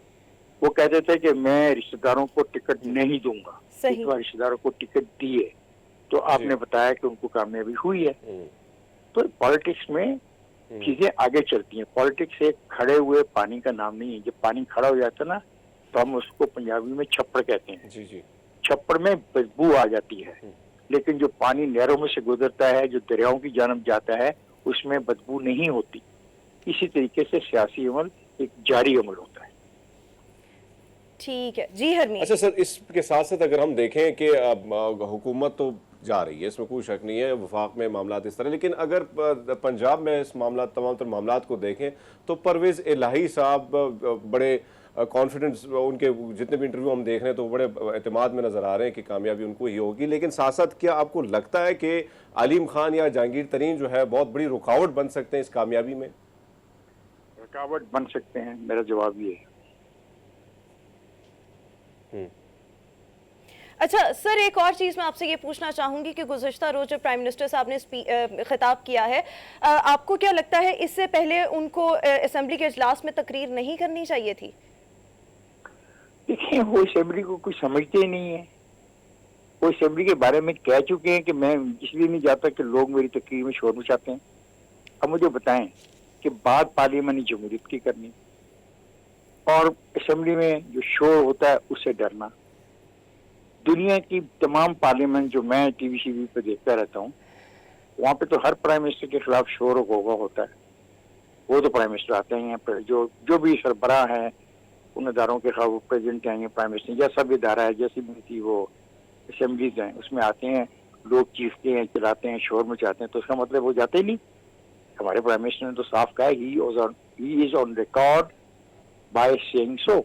वो कहते थे कि मैं रिश्तेदारों को टिकट नहीं दूंगा, इस बार रिश्तेदारों को टिकट दिए, तो आपने बताया कि उनको कामयाबी हुई है। तो पॉलिटिक्स में चीजें आगे चलती हैं। पॉलिटिक्स एक खड़े हुए पानी का नाम नहीं है। जब पानी खड़ा हो जाता है ना, तो हम उसको पंजाबी में छप्पड़ कहते हैं। जी। छप्पड़ में बदबू आ जाती है, लेकिन जो पानी नहरों में से गुजरता है, जो दरियाओं की जानब जाता है, उसमें बदबू नहीं होती। इसी तरीके से सियासी अमल एक जारी अमल होता है। ठीक है जी हरमीन। अच्छा सर, इसके साथ साथ अगर हम देखें कि हुकूमत तो जा रही है, इसमें कोई शक नहीं है, वफाक में मामला इस तरह, लेकिन अगर पंजाब में इस मामला तमाम तर मामला को देखें तो परवेज़ इलाही साहब बड़े कॉन्फिडेंस, उनके जितने भी इंटरव्यू हम देख रहे हैं तो बड़े एतमाद में नज़र आ रहे हैं कि कामयाबी उनको ही होगी। लेकिन साथ साथ क्या आपको लगता है कि अलीम खान या जहांगीर तरीन जो है बहुत बड़ी रुकावट बन सकते हैं इस कामयाबी में? रुकावट बन सकते हैं, मेरा जवाब ये है। अच्छा सर, एक और चीज़ मैं आपसे ये पूछना चाहूँगी कि गुज़श्ता रोज़ जब प्राइम मिनिस्टर साहब ने खिताब किया है, आपको क्या लगता है इससे पहले उनको असेंबली के इजलास में तकरीर नहीं करनी चाहिए थी? देखिए, वो असेंबली को कुछ समझते ही नहीं है। वो असेंबली के बारे में कह चुके हैं कि मैं इसलिए नहीं जाता कि लोग मेरी तकरीर में शोर मचाते हैं। अब मुझे बताएं कि बात पार्लियामेंट जमहूरियत की करनी, और असेंबली में जो शोर होता है उससे डरना। दुनिया की तमाम पार्लियामेंट जो मैं टीवी शीवी पे देखता रहता हूँ, वहाँ पे तो हर प्राइम मिनिस्टर के खिलाफ शोर और गोगा होता है। वो तो प्राइम मिनिस्टर आते हैं पर जो भी सरबराह हैं उन इदारों के खिलाफ प्रेसिडेंट आएंगे, प्राइम मिनिस्टर जैसा भी इदारा है, जैसी भी थी वो असेंबलीज हैं, उसमें आते हैं, लोग चीखते हैं, चिल्लाते हैं, शोर मचाते हैं, तो इसका मतलब वो जाते ही नहीं। हमारे प्राइम मिनिस्टर ने तो साफ कहा he is on record by saying so.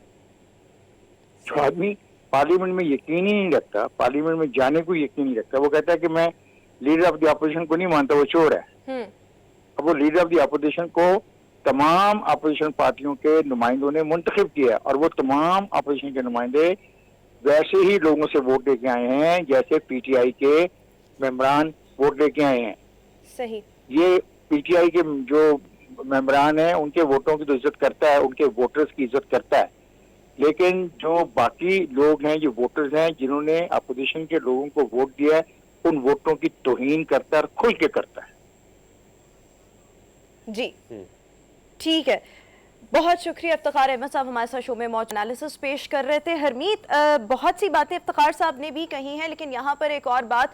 जो आदमी पार्लियामेंट में यकीन ही नहीं रखता, पार्लियामेंट में जाने को यकीन नहीं रखता, वो कहता है कि मैं लीडर ऑफ द अपोजिशन को नहीं मानता, वो चोर है। अब वो लीडर ऑफ द अपोजिशन को तमाम अपोजिशन पार्टियों के नुमाइंदों ने मुंतखब किया और वो तमाम अपोजिशन के नुमाइंदे वैसे ही लोगों से वोट लेके आए हैं जैसे पीटीआई के मेंबरान वोट लेके आए हैं। सही। ये पीटीआई के जो मेंबरान हैं उनके वोटों की तो इज्जत करता है, उनके वोटर्स की इज्जत करता है, लेकिन जो बाकी लोग हैं, जो वोटर्स हैं जिन्होंने अपोजिशन के लोगों को वोट दिया है, उन वोटों की तौहीन करता है और खुल के करता है। जी ठीक है, बहुत शुक्रिया इफ्तिखार अहमद साहब हमारे साथ शो में मौजूद एनालिसिस पेश कर रहे थे। हरमीत, बहुत सी बातें इफ्तिखार साहब ने भी कही हैं, लेकिन यहाँ पर एक और बात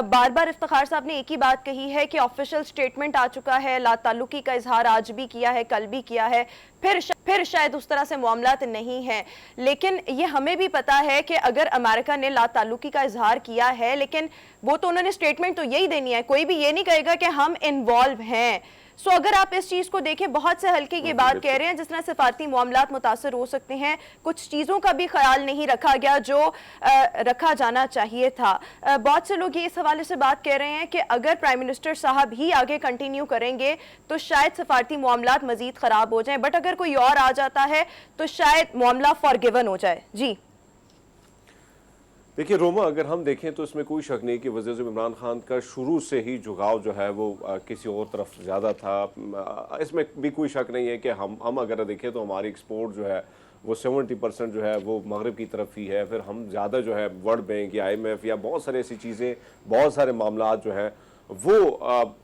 बार बार इफ्तिखार साहब ने एक ही बात कही है कि ऑफिशियल स्टेटमेंट आ चुका है, लाताल्लुकी का इजहार आज भी किया है, कल भी किया है, फिर शायद उस तरह से मामलात नहीं है। लेकिन ये हमें भी पता है कि अगर अमेरिका ने लाताल्लुकी का इजहार किया है, लेकिन वो तो उन्होंने स्टेटमेंट तो यही देनी है, कोई भी ये नहीं कहेगा कि हम इन्वॉल्व हैं। सो अगर आप इस चीज को देखें, बहुत से हल्के ये बात कह रहे हैं जिस तरह सफारती मामलात मुतासर हो सकते हैं, कुछ चीजों का भी ख्याल नहीं रखा गया जो रखा जाना चाहिए था। बहुत से लोग ये इस हवाले से बात कह रहे हैं कि अगर प्राइम मिनिस्टर साहब ही आगे कंटिन्यू करेंगे तो शायद सफारती मामलात मजीद खराब हो जाएं, बट अगर कोई और आ जाता है तो शायद मामला फॉरगिवन हो जाए। जी देखिए रोमा, अगर हम देखें तो इसमें कोई शक नहीं कि वज़ीर-ए-आज़म इमरान खान का शुरू से ही झुकाव जो है वो किसी और तरफ ज़्यादा था। इसमें भी कोई शक नहीं है कि हम अगर देखें तो हमारी एक्सपोर्ट जो है वो 70% जो है वो मगरब की तरफ ही है। फिर हम ज़्यादा जो है वर्ल्ड बैंक या IMF या बहुत सारी ऐसी चीज़ें, बहुत सारे मामलात जो हैं वो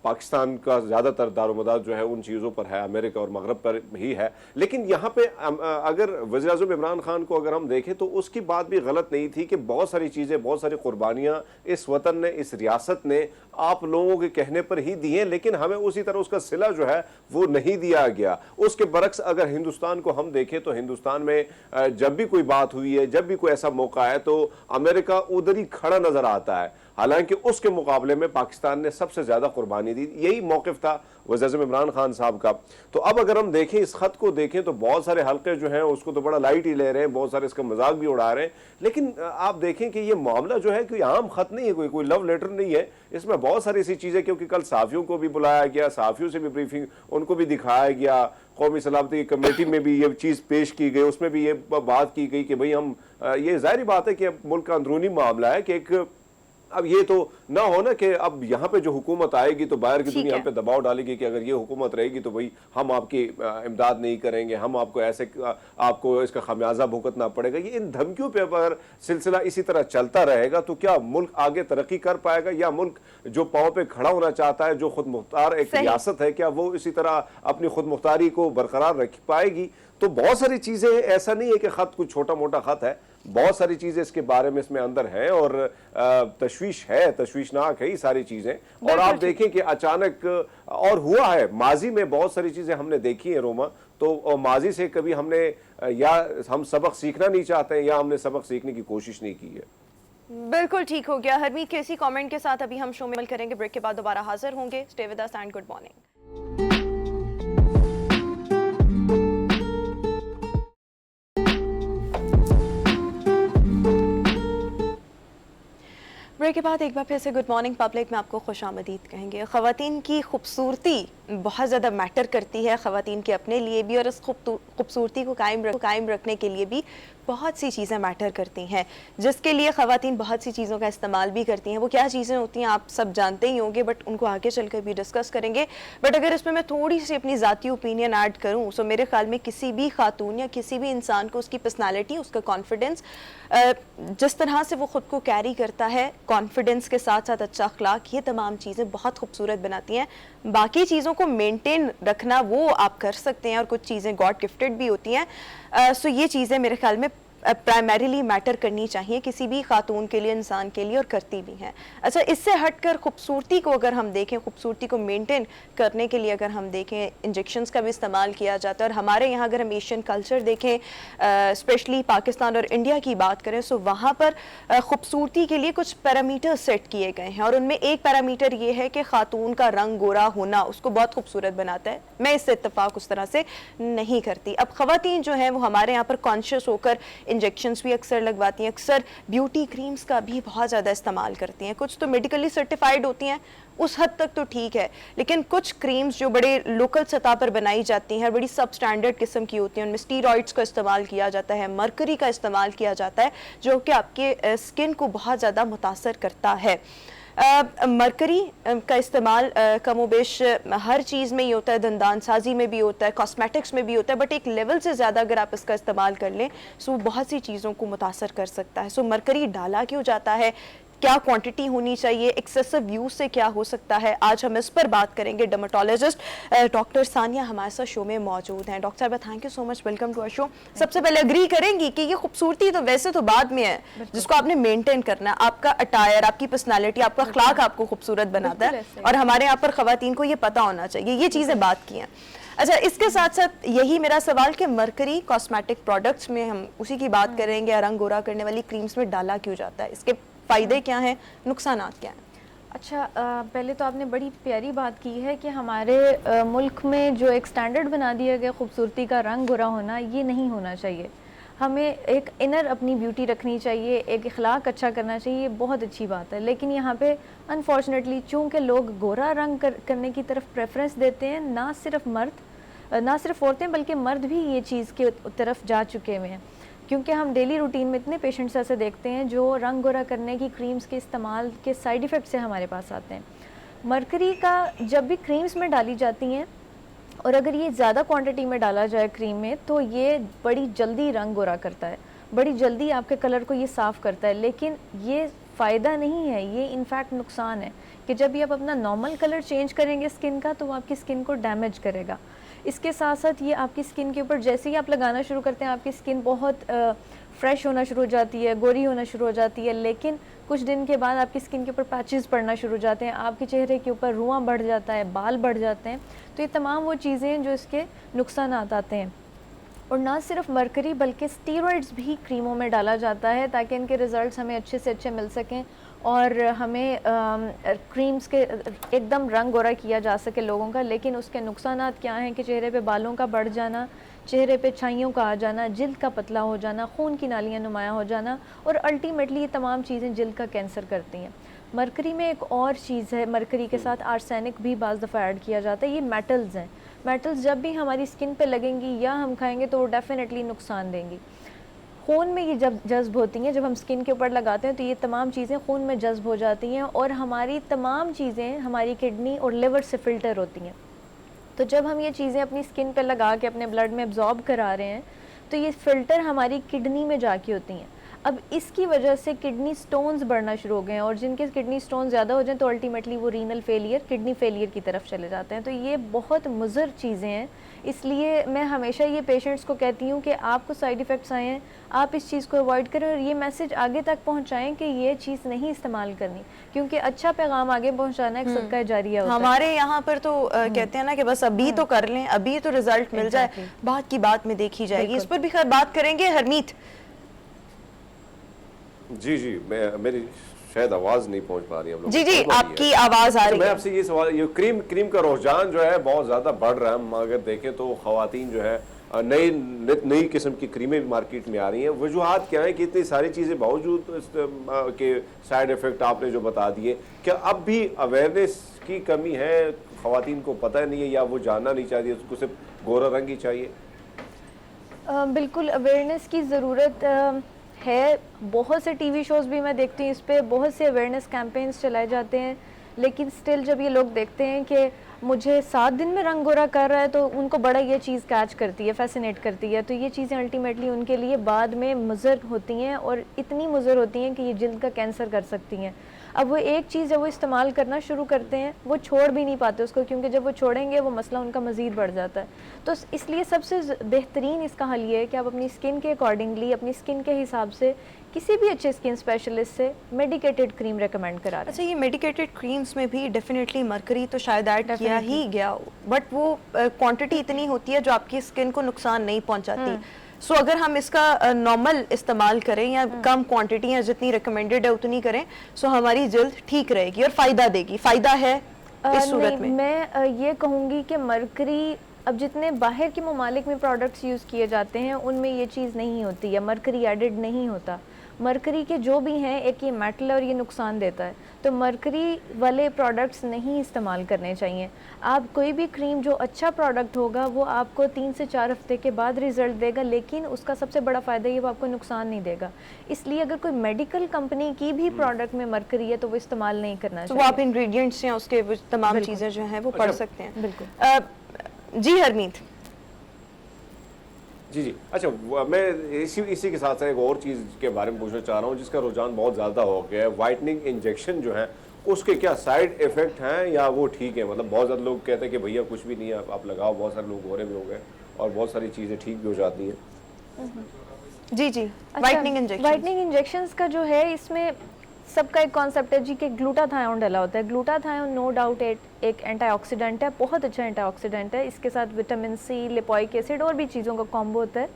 पाकिस्तान का ज़्यादातर दारोमदार जो है उन चीज़ों पर है, अमेरिका और मगरब पर ही है। लेकिन यहाँ पे अगर वज़ीर-ए-आज़म इमरान खान को अगर हम देखें तो उसकी बात भी गलत नहीं थी कि बहुत सारी चीज़ें, बहुत सारी कुर्बानियाँ इस वतन ने, इस रियासत ने आप लोगों के कहने पर ही दी हैं, लेकिन हमें उसी तरह उसका सिला जो है वो नहीं दिया गया। उसके बरक्स अगर हिंदुस्तान को हम देखें तो हिंदुस्तान में जब भी कोई बात हुई है, जब भी कोई ऐसा मौका है तो अमेरिका उधर ही खड़ा नजर आता है, हालांकि उसके मुकाबले में पाकिस्तान ने सबसे ज्यादा कुर्बानी दी। यही मौक़िफ़ था वज़ीर-ए-आज़म इमरान खान साहब का। तो अब अगर हम देखें, इस खत को देखें तो बहुत सारे हल्के जो हैं उसको तो बड़ा लाइट ही ले रहे हैं, बहुत सारे इसका मजाक भी उड़ा रहे हैं, लेकिन आप देखें कि ये मामला जो है कोई आम खत नहीं है, कोई लव लेटर नहीं है। इसमें बहुत सारी ऐसी चीज़ें, क्योंकि कल सहाफ़ियों को भी बुलाया गया, सहाफ़ियों से भी ब्रीफिंग उनको भी दिखाया गया, कौमी सलामती कमेटी में भी ये चीज़ पेश की गई, उसमें भी ये बात की गई कि भाई हम, ये ज़ाहिर बात है कि मुल्क का अंदरूनी मामला है कि एक, अब ये तो ना हो ना कि अब यहाँ पे जो हुकूमत आएगी तो बाहर की दुनिया पे दबाव डालेगी कि अगर ये हुकूमत रहेगी तो भाई हम आपकी इमदाद नहीं करेंगे, हम आपको ऐसे, आपको इसका खमियाजा भुगतना पड़ेगा। ये इन धमकियों पे अगर सिलसिला इसी तरह चलता रहेगा तो क्या मुल्क आगे तरक्की कर पाएगा, या मुल्क जो पाँव पे खड़ा होना चाहता है, जो खुद मुख्तार एक रियासत है, क्या वो इसी तरह अपनी खुद मुख्तारी को बरकरार रख पाएगी? तो बहुत सारी चीज़ें, ऐसा नहीं है कि ख़त कुछ छोटा मोटा ख़त है, बहुत सारी चीज़ें इसके बारे में इसमें अंदर है और तशवीश है, तशवीशनाक है ये सारी चीज़ें। और आप देखें कि अचानक और हुआ है, माजी में बहुत सारी चीज़ें हमने देखी हैं रोमा, तो माजी से कभी हमने या हम सबक सीखना नहीं चाहते हैं या हमने सबक सीखने की कोशिश नहीं की है। बिल्कुल ठीक हो गया। हरमीत के इसी कमेंट के साथ अभी हम शो में करेंगे, ब्रेक के बाद दोबारा हाजिर होंगे। Stay with us and good morning. Break के बाद एक बार फिर से गुड मॉर्निंग पब्लिक में आपको खुशामदीद कहेंगे। ख़वातीन की खूबसूरती बहुत ज़्यादा मैटर करती है, ख़वातीन के अपने लिए भी, और इस खूबसूरती को कायम रखने के लिए भी बहुत सी चीज़ें मैटर करती हैं, जिसके लिए ख़वातीन बहुत सी चीज़ों का इस्तेमाल भी करती हैं। वो क्या चीज़ें होती हैं आप सब जानते ही होंगे, बट उनको आगे चलकर भी डिस्कस करेंगे। बट अगर इसमें मैं थोड़ी सी अपनी ज़ाती ओपिनियन ऐड करूँ तो मेरे ख्याल में किसी भी खातून या किसी भी इंसान को उसकी पर्सनैलिटी, उसका कॉन्फिडेंस, जिस तरह से वो ख़ुद को कैरी करता है, कॉन्फिडेंस के साथ साथ अच्छा अखलाक, ये तमाम चीज़ें बहुत खूबसूरत बनाती हैं बाकी चीज़ों को मेंटेन रखना वो आप कर सकते हैं, और कुछ चीज़ें गॉड गिफ्टेड भी होती हैं। सो ये चीज़ें मेरे ख्याल में प्राइमरीली मैटर करनी चाहिए किसी भी खातून के लिए, इंसान के लिए, और करती भी हैं। अच्छा, इससे हटकर खूबसूरती को अगर हम देखें, खूबसूरती को मेंटेन करने के लिए अगर हम देखें, इंजेक्शंस का भी इस्तेमाल किया जाता है। और हमारे यहाँ अगर हम एशियन कल्चर देखें, स्पेशली पाकिस्तान और इंडिया की बात करें, सो वहाँ पर खूबसूरती के लिए कुछ पैरामीटर सेट किए गए हैं, और उनमें एक पैरामीटर ये है कि खातून का रंग गोरा होना उसको बहुत खूबसूरत बनाता है। मैं इससे इत्तेफाक उस तरह से नहीं करती। अब ख़वातीन जो हैं वो हमारे यहाँ पर कॉन्शियस होकर इंजेक्शंस भी अक्सर लगवाती हैं, अक्सर ब्यूटी क्रीम्स का भी बहुत ज़्यादा इस्तेमाल करती हैं। कुछ तो मेडिकली सर्टिफाइड होती हैं, उस हद तक तो ठीक है, लेकिन कुछ क्रीम्स जो बड़े लोकल सतह पर बनाई जाती हैं, बड़ी सब स्टैंडर्ड किस्म की होती हैं, उनमें स्टीरॉइड्स का इस्तेमाल किया जाता है, मरकरी का इस्तेमाल किया जाता है, जो कि आपके स्किन को बहुत ज़्यादा मुतासर करता है। मरकरी का इस्तेमाल कमोबेश हर चीज़ में ही होता है, दंदान साजी में भी होता है, कॉस्मेटिक्स में भी होता है, बट एक लेवल से ज़्यादा अगर आप इसका इस्तेमाल कर लें सो बहुत सी चीज़ों को मुतासर कर सकता है। सो मरकरी डाला क्यों जाता है, क्या क्वांटिटी होनी चाहिए, एक्सेसिव यूज से क्या हो सकता है, आज हम इस पर बात करेंगे। डर्मेटोलॉजिस्ट डॉक्टर सानिया हमारे साथ शो में मौजूद हैं। डॉक्टर साहब, thank you so much, welcome to our show. सबसे पहले एग्री करेंगी कि ये खूबसूरती तो वैसे तो बाद में है, जिसको आपने मेंटेन करना है। आपका अटायर, आपकी पर्सनालिटी, आपका अखलाक आपको खूबसूरत बनाता है, और हमारे यहाँ पर खवातीन को ये पता होना चाहिए। ये चीज़ें बात की हैं। अच्छा, इसके साथ साथ यही मेरा सवाल कि मरकरी कॉस्मेटिक प्रोडक्ट्स में हम उसी की बात करेंगे, रंग गोरा करने वाली क्रीम्स में डाला क्यों जाता है, इसके फ़ायदे क्या हैं, नुकसानात क्या हैं? अच्छा, पहले तो आपने बड़ी प्यारी बात की है कि हमारे मुल्क में जो एक स्टैंडर्ड बना दिया गया खूबसूरती का रंग गोरा होना, ये नहीं होना चाहिए। हमें एक इनर अपनी ब्यूटी रखनी चाहिए, एक इखलाक अच्छा करना चाहिए, बहुत अच्छी बात है। लेकिन यहाँ पे अनफॉर्चुनेटली चूँकि लोग गोरा रंग करने की तरफ प्रेफरेंस देते हैं, ना सिर्फ मर्द, ना सिर्फ औरतें बल्कि मर्द भी ये चीज़ की तरफ जा चुके हुए हैं, क्योंकि हम डेली रूटीन में इतने पेशेंट्स ऐसे देखते हैं जो रंग गोरा करने की क्रीम्स के इस्तेमाल के साइड इफ़ेक्ट से हमारे पास आते हैं। मरकरी का जब भी क्रीम्स में डाली जाती हैं, और अगर ये ज़्यादा क्वांटिटी में डाला जाए क्रीम में, तो ये बड़ी जल्दी रंग गोरा करता है, बड़ी जल्दी आपके कलर को ये साफ़ करता है। लेकिन ये फ़ायदा नहीं है, ये इनफैक्ट नुकसान है कि जब ये आप अपना नॉर्मल कलर चेंज करेंगे स्किन का, तो वो आपकी स्किन को डैमेज करेगा। इसके साथ साथ ये आपकी स्किन के ऊपर जैसे ही आप लगाना शुरू करते हैं, आपकी स्किन बहुत फ्रेश होना शुरू हो जाती है, गोरी होना शुरू हो जाती है। लेकिन कुछ दिन के बाद आपकी स्किन के ऊपर पैचेस पड़ना शुरू हो जाते हैं, आपके चेहरे के ऊपर रुआं बढ़ जाता है, बाल बढ़ जाते हैं। तो ये तमाम वो चीज़ें हैं जो इसके नुकसान आते हैं। और ना सिर्फ मरकरी बल्कि स्टीरॉइड्स भी क्रीमों में डाला जाता है ताकि इनके रिज़ल्ट्स हमें अच्छे से अच्छे मिल सकें, और हमें क्रीम्स के एकदम रंग गोरा किया जा सके लोगों का। लेकिन उसके नुकसानात क्या हैं कि चेहरे पे बालों का बढ़ जाना, चेहरे पे छाइयों का आ जाना, जिल्द का पतला हो जाना, खून की नालियाँ नुमायाँ हो जाना, और अल्टीमेटली ये तमाम चीज़ें जिल्द का कैंसर करती हैं। मरकरी में एक और चीज़ है, मरकरी के साथ आर्सेनिक भी बाज़ दफ़ा ऐड किया जाता है। ये मेटल्स हैं, मेटल्स जब भी हमारी स्किन पे लगेंगी या हम खाएंगे तो वो डेफिनेटली नुकसान देंगी। खून में ये जब जज्ब होती हैं, जब हम स्किन के ऊपर लगाते हैं तो ये तमाम चीज़ें खून में जज्ब हो जाती हैं, और हमारी तमाम चीज़ें हमारी किडनी और लिवर से फ़िल्टर होती हैं। तो जब हम ये चीज़ें अपनी स्किन पे लगा के अपने ब्लड में एब्जॉर्ब करा रहे हैं, तो ये फ़िल्टर हमारी किडनी में जाके होती हैं। अब इसकी वजह से किडनी स्टोन्स बढ़ना शुरू हो गए हैं, और जिनके किडनी स्टोन ज़्यादा हो जाएं तो अल्टीमेटली वो रीनल फेलियर, किडनी फेलियर की तरफ चले जाते हैं। तो ये बहुत मुज़र चीज़ें हैं। इसलिए मैं हमेशा ये पेशेंट्स को कहती हूँ कि आपको साइड इफ़ेक्ट्स आए हैं, आप इस चीज़ को अवॉइड करें, और ये मैसेज आगे तक पहुँचाएँ कि ये चीज़ नहीं इस्तेमाल करनी, क्योंकि अच्छा पैगाम आगे पहुँचाना एक सदका जारिया होता है। हमारे यहाँ पर तो कहते हैं ना कि बस अभी तो कर लें, अभी तो रिजल्ट मिल जाए, बात की बात में देखी जाएगी। इस पर भी खैर बात करेंगे। हरमीत जी जी, मेरी शायद आवाज नहीं पहुंच पा रही है। जी जी, आपकी आवाज आ रही है। मैं आपसे ये सवाल, ये क्रीम का रुझान जो है बहुत ज्यादा बढ़ रहा है। हम अगर देखें तो खवातीन जो है नई किस्म की क्रीमें मार्केट में आ रही हैं। वजूहात क्या है कि इतनी सारी चीज़ें बावजूद के साइड इफ़ेक्ट आपने जो बता दिए, क्या अब भी अवेयरनेस की कमी है, खवातीन को पता नहीं है या वो जानना नहीं चाहती, उसको सिर्फ गोरा रंग ही चाहिए? बिल्कुल अवेयरनेस की ज़रूरत है। बहुत से टीवी शोज़ भी मैं देखती हूँ, इस पर बहुत से अवेयरनेस कैंपेन्स चलाए जाते हैं, लेकिन स्टिल जब ये लोग देखते हैं कि मुझे 7 दिन में रंग गोरा कर रहा है, तो उनको बड़ा ये चीज़ कैच करती है, फैसिनेट करती है। तो ये चीज़ें अल्टीमेटली उनके लिए बाद में मुज़र होती हैं, और इतनी मुज़र होती हैं कि ये जिल्द का कैंसर कर सकती हैं। अब वो एक चीज़ जब वो इस्तेमाल करना शुरू करते हैं वो छोड़ भी नहीं पाते उसको, क्योंकि जब वो छोड़ेंगे वो मसला उनका मज़ीद बढ़ जाता है। तो इसलिए सबसे बेहतरीन इसका हल ये है कि आप अपनी स्किन के अकॉर्डिंगली, अपनी स्किन के हिसाब से किसी भी अच्छे स्किन स्पेशलिस्ट से मेडिकेटेड क्रीम रेकमेंड करा रहे हैं। अच्छा, ये मेडिकेटेड क्रीम्स में भी डेफिनेटली मरकरी तो शायद ऐड किया ही गया, बट वो क्वांटिटी इतनी होती है जो आपकी स्किन को नुकसान नहीं पहुंचाती। सो अगर हम इसका नॉर्मल इस्तेमाल करें या कम क्वांटिटी या जितनी रिकमेंडेड है उतनी करें, सो हमारी जल्द ठीक रहेगी और फ़ायदा देगी। फ़ायदा है इस सूरत में? मैं ये कहूँगी कि मरकरी, अब जितने बाहर के ममालिक में प्रोडक्ट्स यूज़ किए जाते हैं उनमें ये चीज़ नहीं होती है, मरकरी एडिड नहीं होता। मरकरी के जो भी हैं, एक ये मेटल है और ये नुकसान देता है, तो मरकरी वाले प्रोडक्ट्स नहीं इस्तेमाल करने चाहिए। आप कोई भी क्रीम जो अच्छा प्रोडक्ट होगा वो आपको 3 से 4 हफ्ते के बाद रिजल्ट देगा, लेकिन उसका सबसे बड़ा फ़ायदा ये वो आपको नुकसान नहीं देगा। इसलिए अगर कोई मेडिकल कंपनी की भी प्रोडक्ट में मरकरी है तो वो इस्तेमाल नहीं करना तो चाहिए। वो आप इंग्रेडिएंट्स या उसके तमाम चीज़ें जो हैं वो पढ़ सकते हैं। बिल्कुल। जी हरमीत। जी जी, अच्छा मैं इसी के साथ एक और चीज़ के बारे में पूछना चाह रहा हूँ जिसका रुझान बहुत ज़्यादा हो गया है। वाइटनिंग इंजेक्शन जो है उसके क्या साइड इफ़ेक्ट हैं या वो ठीक है? मतलब बहुत ज़्यादा लोग कहते हैं कि भैया कुछ भी नहीं है, आप लगाओ, बहुत सारे लोग गोरे भी हो गए और बहुत सारी चीज़ें ठीक भी हो जाती हैं। जी जी, वाइटनिंग इंजेक्शंस का जो है, इसमें सबका एक कॉन्सेप्ट है जी कि ग्लूटाथायोन डला होता है। ग्लूटाथायोन नो डाउट एक एंटीऑक्सीडेंट है, बहुत अच्छा एंटीऑक्सीडेंट है। इसके साथ विटामिन सी, लिपोइक एसिड और भी चीज़ों का कॉम्बो होता है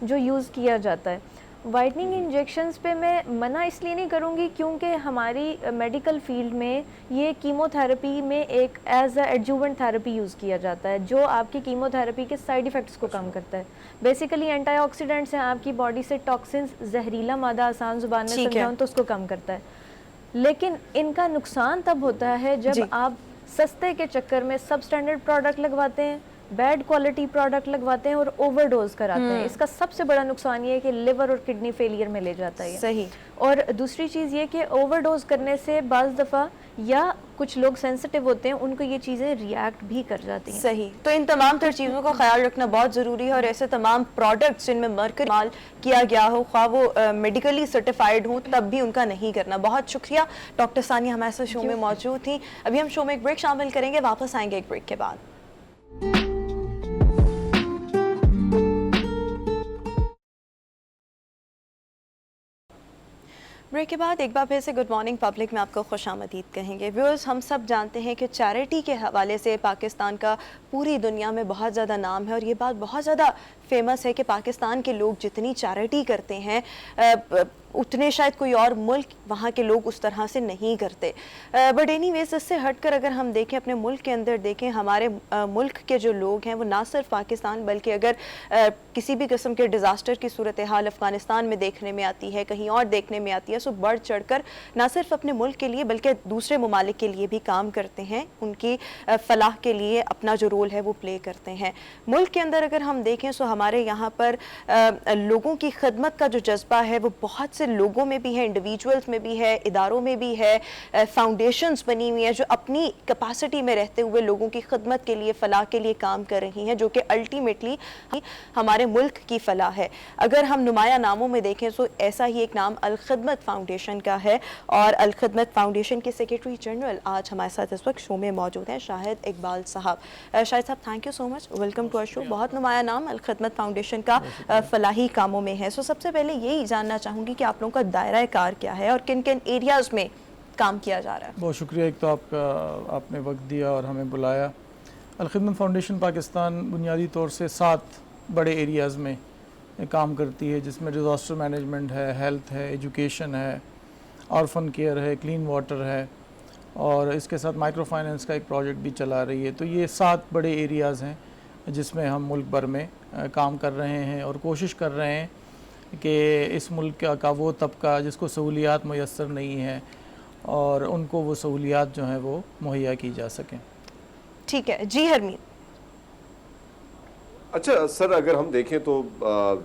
जो यूज़ किया जाता है। वाइटनिंग इंजेक्शंस पे मैं मना इसलिए नहीं करूँगी क्योंकि हमारी मेडिकल फील्ड में ये कीमोथेरेपी में एक as a adjuvant therapy use किया जाता है, जो आपकी कीमोथेरेपी के साइड इफ़ेक्ट्स को कम करता है। बेसिकली एंटीऑक्सीडेंट्स हैं, आपकी बॉडी से टॉक्सिन्स, जहरीला मादा, आसान ज़ुबान में समझाऊँ तो उसको कम करता है। लेकिन इनका नुकसान तब होता है जब आप सस्ते के चक्कर में सब स्टैंडर्ड प्रोडक्ट लगवाते हैं, बैड क्वालिटी प्रोडक्ट लगवाते हैं और ओवरडोज कराते हैं। इसका सबसे बड़ा नुकसान ये है कि लिवर और किडनी फेलियर में ले जाता है। सही। और दूसरी चीज़ ये कि ओवरडोज करने से बाज़ दफ़ा या कुछ लोग सेंसिटिव होते हैं, उनको ये चीज़ें रिएक्ट भी कर जाती हैं। सही। तो इन तमाम तर चीज़ों का ख्याल रखना बहुत ज़रूरी है और ऐसे तमाम प्रोडक्ट्स जिनमें मरकरी इस्तेमाल किया गया हो, ख्वाह वो मेडिकली सर्टिफाइड हो, तब भी उनका नहीं करना। बहुत शुक्रिया डॉक्टर सानिया हमारे साथ शो में मौजूद थी। अभी हम शो में एक ब्रेक शामिल करेंगे, वापस आएंगे एक ब्रेक के बाद। ब्रेक के बाद एक बार फिर से गुड मॉर्निंग पब्लिक में आपको खुशामदीद कहेंगे। व्यूअर्स, हम सब जानते हैं कि चैरिटी के हवाले से पाकिस्तान का पूरी दुनिया में बहुत ज़्यादा नाम है और ये बात बहुत ज़्यादा फेमस है कि पाकिस्तान के लोग जितनी चैरिटी करते हैं उतने शायद कोई और मुल्क वहाँ के लोग उस तरह से नहीं करते। बट एनीवेज, इससे हटकर अगर हम देखें, अपने मुल्क के अंदर देखें, हमारे मुल्क के जो लोग हैं वो ना सिर्फ पाकिस्तान बल्कि अगर किसी भी किस्म के डिज़ास्टर की सूरत हाल अफ़गानिस्तान में देखने में आती है, कहीं और देखने में आती है, सो बढ़ चढ़ कर ना सिर्फ अपने मुल्क के लिए बल्कि दूसरे ममालिक के लिए भी काम करते हैं, उनकी फलाह के लिए अपना जो रोल है वो प्ले करते हैं। मुल्क के अंदर अगर हम देखें सो हमारे यहाँ पर लोगों की खिदमत का जो जज्बा है वो बहुत से लोगों में भी है, इंडिविजुअल्स में भी है, इदारों में भी है, फाउंडेशंस बनी हुई हैं जो अपनी कैपेसिटी में रहते हुए लोगों की खिदमत के लिए, फलाह के लिए काम कर रही हैं, जो कि अल्टीमेटली हमारे मुल्क की फलाह है। अगर हम नुमाया नामों में देखें तो ऐसा ही एक नाम अल खिदमत फाउंडेशन का है और अल खिदमत फाउंडेशन के सेक्रेटरी जनरल आज हमारे साथ इस वक्त शो में मौजूद हैं, शाहिद इकबाल साहब। शाहिद साहब, thank you so much, welcome to our show. बहुत नुमाया नाम अल खिदमत फाउंडेशन का फलाही कामों में है। सो सबसे पहले यही जानना चाहूँगी कि आप लोगों का दायरा कार क्या है और किन किन एरियाज़ में काम किया जा रहा है? बहुत शुक्रिया, एक तो आपने वक्त दिया और हमें बुलाया। अल खिदमत फाउंडेशन पाकिस्तान बुनियादी तौर से 7 बड़े एरियाज़ में काम करती है, जिसमें डिज़ास्टर मैनेजमेंट है, हेल्थ है, एजुकेशन है, ऑर्फन केयर है, क्लीन वाटर है और इसके साथ माइक्रो फाइनेंस का एक प्रोजेक्ट भी चला रही है। तो ये 7 बड़े एरियाज़ हैं जिसमें हम मुल्क भर में काम कर रहे हैं और कोशिश कर रहे हैं कि इस मुल्क का वो तबका जिसको सहूलियात मुयस्सर नहीं है और उनको वो सहूलियात जो हैं वो मुहैया की जा सकें। ठीक है जी हरमीत। अच्छा सर, अगर हम देखें तो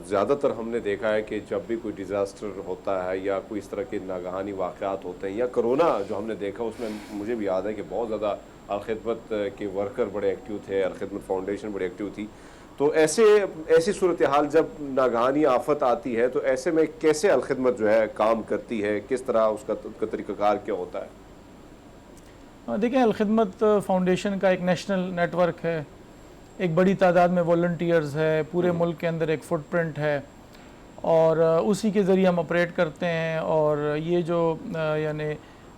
ज़्यादातर हमने देखा है कि जब भी कोई डिज़ास्टर होता है या कोई इस तरह के नागहानी वाक़यात होते हैं या कोरोना जो हमने देखा उसमें मुझे भी याद है कि बहुत ज़्यादा अलखिदमत के वर्कर बड़े एक्टिव थे, अलखिदमत फाउंडेशन बड़ी एक्टिव थी। तो ऐसी सूरत हाल जब नागहानी आफत आती है तो ऐसे में कैसे अलखिदमत जो है काम करती है, किस तरह उसका तरीक़ाकार क्या होता है? देखिए, अलखिदमत फाउंडेशन का एक नेशनल नेटवर्क है, एक बड़ी तादाद में वॉलंटियर्स है, पूरे मुल्क के अंदर एक फुटप्रिंट है और उसी के ज़रिए हम ऑपरेट करते हैं। और ये जो यानी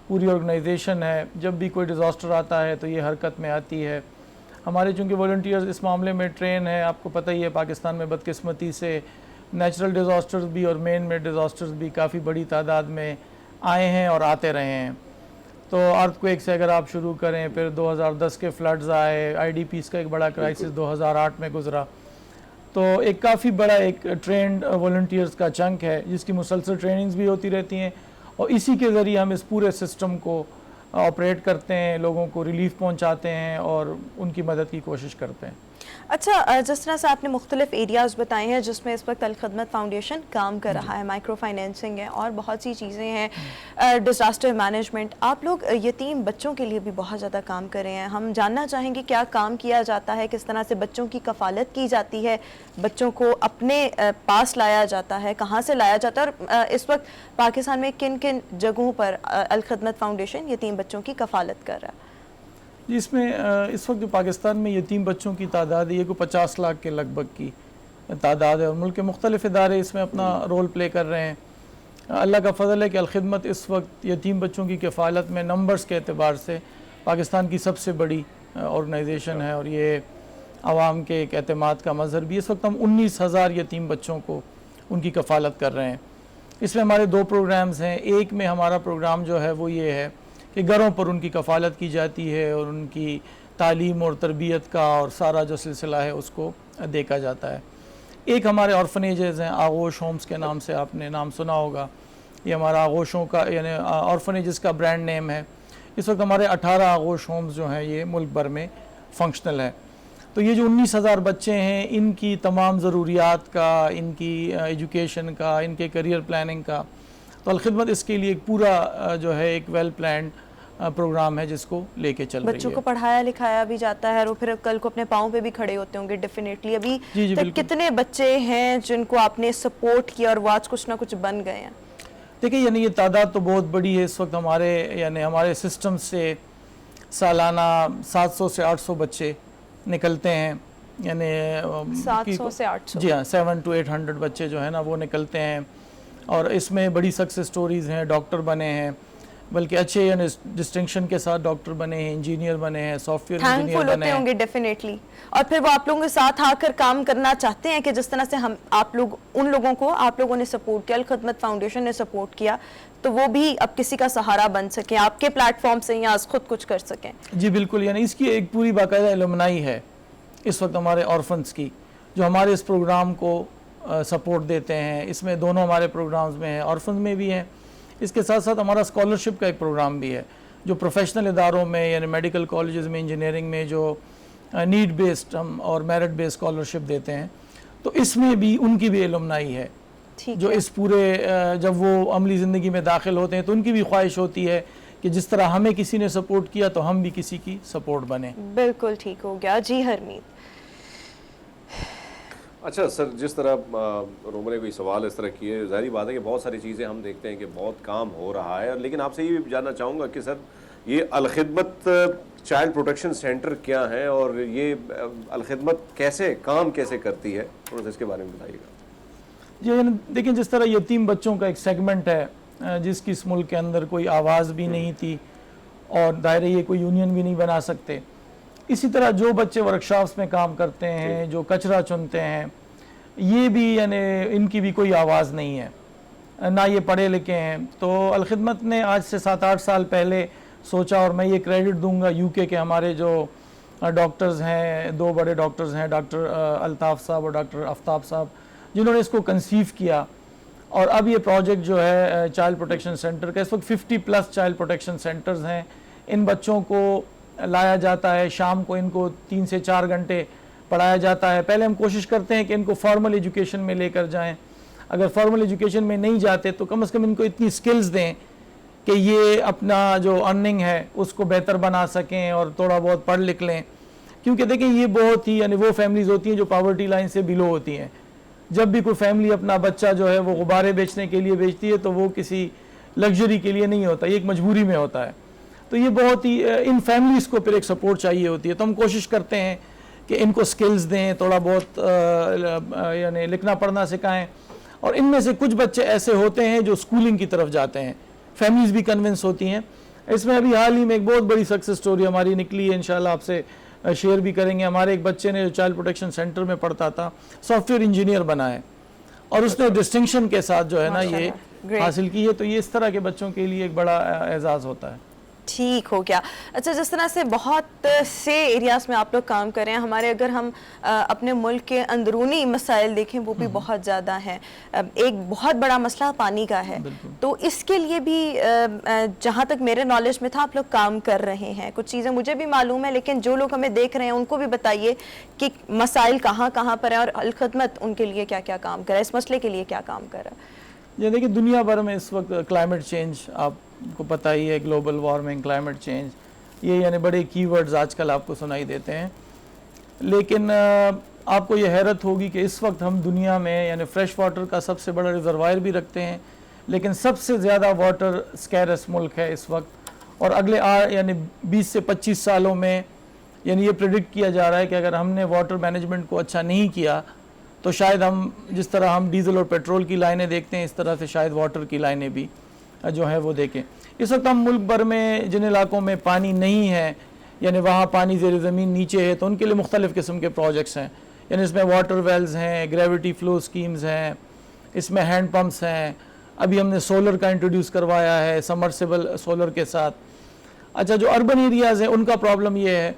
पूरी ऑर्गेनाइजेशन है, जब भी कोई डिज़ास्टर आता है तो ये हरकत में आती है। हमारे चूँकि वॉलंटियर्स इस मामले में ट्रेन है, आपको पता ही है पाकिस्तान में बदकिस्मती से नेचुरल डिज़ास्टर्स भी और मैन मेड डिज़ास्टर्स भी काफ़ी बड़ी तादाद में आए हैं और आते रहे हैं। तो अर्थक्वेक से अगर आप शुरू करें, फिर 2010 के फ्लड्स आए, आईडीपीज़ का एक बड़ा क्राइसिस 2008 में गुजरा। तो एक काफ़ी बड़ा एक ट्रेंड वॉलंटियर्स का चंक है जिसकी मुसलसल ट्रेनिंग्स भी होती रहती हैं और इसी के ज़रिए हम इस पूरे सिस्टम को ऑपरेट करते हैं, लोगों को रिलीफ पहुंचाते हैं और उनकी मदद की कोशिश करते हैं। अच्छा, जिस तरह से आपने मुख्तलिफ एरियाज़ बताए हैं जिसमें इस वक्त अलखदमत फाउंडेशन काम कर रहा है, माइक्रो फाइनेंसिंग है और बहुत सी चीज़ें हैं, डिज़ास्टर मैनेजमेंट, आप लोग यतीम बच्चों के लिए भी बहुत ज़्यादा काम कर रहे हैं। हम जानना चाहेंगे क्या काम किया जाता है, किस तरह से बच्चों की कफ़ालत की जाती है, बच्चों को अपने पास लाया जाता है, कहाँ से लाया जाता है और इस वक्त पाकिस्तान में किन किन जगहों पर अलखदमत फाउंडेशन यतीम बच्चों की कफ़ालत कर रहा है? जिसमें इस वक्त जो पाकिस्तान में यतीम बच्चों की तादाद है ये को 50 लाख के लगभग की तादाद है और मुल्क के मुख्तलिफ इदारे इसमें अपना रोल प्ले कर रहे हैं। अल्लाह का फ़ज़ल है कि अलखिदमत इस वक्त यतीम बच्चों की कफ़ालत में नंबर्स के अतबार से पाकिस्तान की सबसे बड़ी ऑर्गेनाइजेशन है और ये आवाम के एक एतमाद का मज़हर भी। इस वक्त हम 19,000 यतीम बच्चों को उनकी कफ़ालत कर रहे हैं। इसमें हमारे 2 प्रोग्राम्स हैं। एक में हमारा प्रोग्राम जो है वो ये है कि घरों पर उनकी कफ़ालत की जाती है और उनकी तालीम और तरबियत का और सारा जो सिलसिला है उसको देखा जाता है। एक हमारे ऑर्फनेजेस हैं, आगोश होम्स के नाम से आपने नाम सुना होगा। ये हमारा आगोशों का यानी ऑर्फनेजेस का ब्रांड नेम है। इस वक्त हमारे 18 आगोश होम्स जो हैं ये मुल्क भर में फंक्शनल है। तो ये जो 19,000 बच्चे हैं इनकी तमाम ज़रूरियात का, इनकी एजुकेशन का, इनके करियर प्लानिंग का, तो अलखिदमत इसके लिए एक पूरा जो है एक वेल प्लान्ड प्रोग्राम है जिसको लेके चल रही है। बच्चों को पढ़ाया लिखाया भी जाता है और फिर कल को अपने पाँव पे भी खड़े होते होंगे डेफिनेटली। अभी जी, तक कितने बच्चे हैं जिनको आपने सपोर्ट किया और वो आज कुछ ना कुछ बन गए हैं? देखिए, यानी ये तादाद तो बहुत बड़ी है। इस वक्त हमारे सिस्टम से सालाना 700 से 800 बच्चे निकलते हैं, यानी 700 से 800। जी हाँ, 700 to 800 बच्चे जो है ना वो निकलते हैं और इसमें बड़ी सक्सेस स्टोरीज़ हैं। डॉक्टर बने हैं, बल्कि अच्छे यानी डिस्टिंक्शन के साथ डॉक्टर बने हैं, इंजीनियर बने हैं, सॉफ्टवेयर इंजीनियर बने हैं। होंगे डेफिनेटली। और फिर वो आप लोगों के साथ आकर काम करना चाहते हैं कि जिस तरह से आप लोगों ने सपोर्ट किया, अलखदमत फाउंडेशन ने सपोर्ट किया, तो वो भी अब किसी का सहारा बन सके, आपके प्लेटफॉर्म से या खुद कुछ कर सकें। जी बिल्कुल, यानी इसकी एक पूरी बाकायदा एलुमनाई है इस वक्त हमारे ऑर्फन्स की, जो हमारे इस प्रोग्राम को सपोर्ट देते हैं। इसमें दोनों हमारे प्रोग्राम्स में हैं, ऑर्फन में भी हैं। इसके साथ साथ हमारा स्कॉलरशिप का एक प्रोग्राम भी है जो प्रोफेशनल इदारों में यानी मेडिकल कॉलेजेस में, इंजीनियरिंग में जो नीड बेस्ड हम और मेरिट बेस्ड स्कॉलरशिप देते हैं, तो इसमें भी उनकी भी एलुमनाई है जो इस पूरे जब वो अमली ज़िंदगी में दाखिल होते हैं तो उनकी भी ख्वाहिश होती है कि जिस तरह हमें किसी ने सपोर्ट किया तो हम भी किसी की सपोर्ट बने। बिल्कुल ठीक हो गया जी हरमीत। अच्छा सर, जिस तरह रोमा ने कोई सवाल इस तरह किए, ज़ाहिर बात है कि बहुत सारी चीज़ें हम देखते हैं कि बहुत काम हो रहा है, लेकिन आपसे ये भी जानना चाहूँगा कि सर ये अलखिदमत चाइल्ड प्रोटेक्शन सेंटर क्या है और ये अलखिदमत काम कैसे करती है, थोड़ा सा इसके बारे में बताइएगा। जी देखिए, जिस तरह यतीम बच्चों का एक सेगमेंट है जिसकी इस मुल्क के अंदर कोई आवाज़ भी नहीं थी और दायरे ये कोई यूनियन भी नहीं बना सकते, इसी तरह जो बच्चे वर्कशॉप्स में काम करते हैं, जो कचरा चुनते हैं, ये भी यानी इनकी भी कोई आवाज़ नहीं है, ना ये पढ़े लिखे हैं। तो अलखिदमत ने आज से 7-8 साल पहले सोचा, और मैं ये क्रेडिट दूंगा यूके के हमारे जो डॉक्टर्स हैं, 2 बड़े डॉक्टर्स हैं, डॉक्टर अल्ताफ़ साहब और डॉक्टर आफ्ताब साहब, जिन्होंने इसको कंसीव किया। और अब ये प्रोजेक्ट जो है चाइल्ड प्रोटेक्शन सेंटर का, इस वक्त 50+ चाइल्ड प्रोटेक्शन सेंटर्स हैं। इन बच्चों को लाया जाता है, शाम को इनको 3 से 4 घंटे पढ़ाया जाता है। पहले हम कोशिश करते हैं कि इनको फॉर्मल एजुकेशन में लेकर जाएं, अगर फॉर्मल एजुकेशन में नहीं जाते तो कम से कम इनको इतनी स्किल्स दें कि ये अपना जो अर्निंग है उसको बेहतर बना सकें और थोड़ा बहुत पढ़ लिख लें, क्योंकि देखें ये बहुत ही यानी वो फैमिलीज़ होती हैं जो पावर्टी लाइन से बिलो होती हैं। जब भी कोई फैमिली अपना बच्चा जो है वो गुब्बारे बेचने के लिए बेचती है तो वो किसी लग्जरी के लिए नहीं होता, ये एक मजबूरी में होता है। तो ये बहुत ही इन फैमिलीज़ को फिर एक सपोर्ट चाहिए होती है। तो हम कोशिश करते हैं कि इनको स्किल्स दें, थोड़ा बहुत यानी लिखना पढ़ना सिखाएं। और इनमें से कुछ बच्चे ऐसे होते हैं जो स्कूलिंग की तरफ जाते हैं, फैमिलीज़ भी कन्विंस होती हैं। इसमें अभी हाल ही में एक बहुत बड़ी सक्सेस स्टोरी हमारी निकली है, इंशाल्लाह आपसे शेयर भी करेंगे। हमारे एक बच्चे ने जो चाइल्ड प्रोटेक्शन सेंटर में पढ़ता था, सॉफ्टवेयर इंजीनियर बना है और उसने डिस्टिंक्शन के साथ जो है ना ये हासिल की है। तो ये इस तरह के बच्चों के लिए एक बड़ा एजाज़ होता है। ठीक हो गया। अच्छा, जिस तरह से बहुत से एरियाज़ में आप लोग काम कर रहे हैं, हमारे अगर हम अपने मुल्क के अंदरूनी मसाइल देखें वो भी बहुत ज़्यादा हैं। एक बहुत बड़ा मसला पानी का है, तो इसके लिए भी जहाँ तक मेरे नॉलेज में था आप लोग काम कर रहे हैं। कुछ चीज़ें मुझे भी मालूम है, लेकिन जो लोग हमें देख रहे हैं उनको भी बताइए कि मसाइल कहाँ कहाँ पर है और अलखदमत उनके लिए क्या क्या काम कर रहा है, इस मसले के लिए क्या काम कर रहा है। ये देखिए दुनिया भर में इस वक्त क्लाइमेट चेंज आपको पता ही है, ग्लोबल वार्मिंग, क्लाइमेट चेंज, ये यानी बड़े कीवर्ड्स आजकल आपको सुनाई देते हैं। लेकिन आपको ये हैरत होगी कि इस वक्त हम दुनिया में यानी फ्रेश वाटर का सबसे बड़ा रिजर्वायर भी रखते हैं, लेकिन सबसे ज़्यादा वाटर स्कैरस मुल्क है इस वक्त। और अगले यानी 20 से 25 सालों में यानी ये प्रिडिक्ट किया जा रहा है कि अगर हमने वाटर मैनेजमेंट को अच्छा नहीं किया तो शायद हम जिस तरह हम डीजल और पेट्रोल की लाइनें देखते हैं इस तरह से शायद वाटर की लाइनें भी जो है वो देखें। इस वक्त हम मुल्क भर में जिन इलाकों में पानी नहीं है यानी वहाँ पानी ज़ेर ज़मीन नीचे है, तो उनके लिए मुख्तलिफ़ किस्म के प्रोजेक्ट्स हैं। यानी इसमें वाटर वेल्स हैं, ग्रेविटी फ्लो स्कीम्स हैं, इसमें हैंड पम्प्स हैं। अभी हमने सोलर का इंट्रोड्यूस करवाया है समरसेबल सोलर के साथ। अच्छा, जो अर्बन एरियाज़ हैं उनका प्रॉब्लम ये है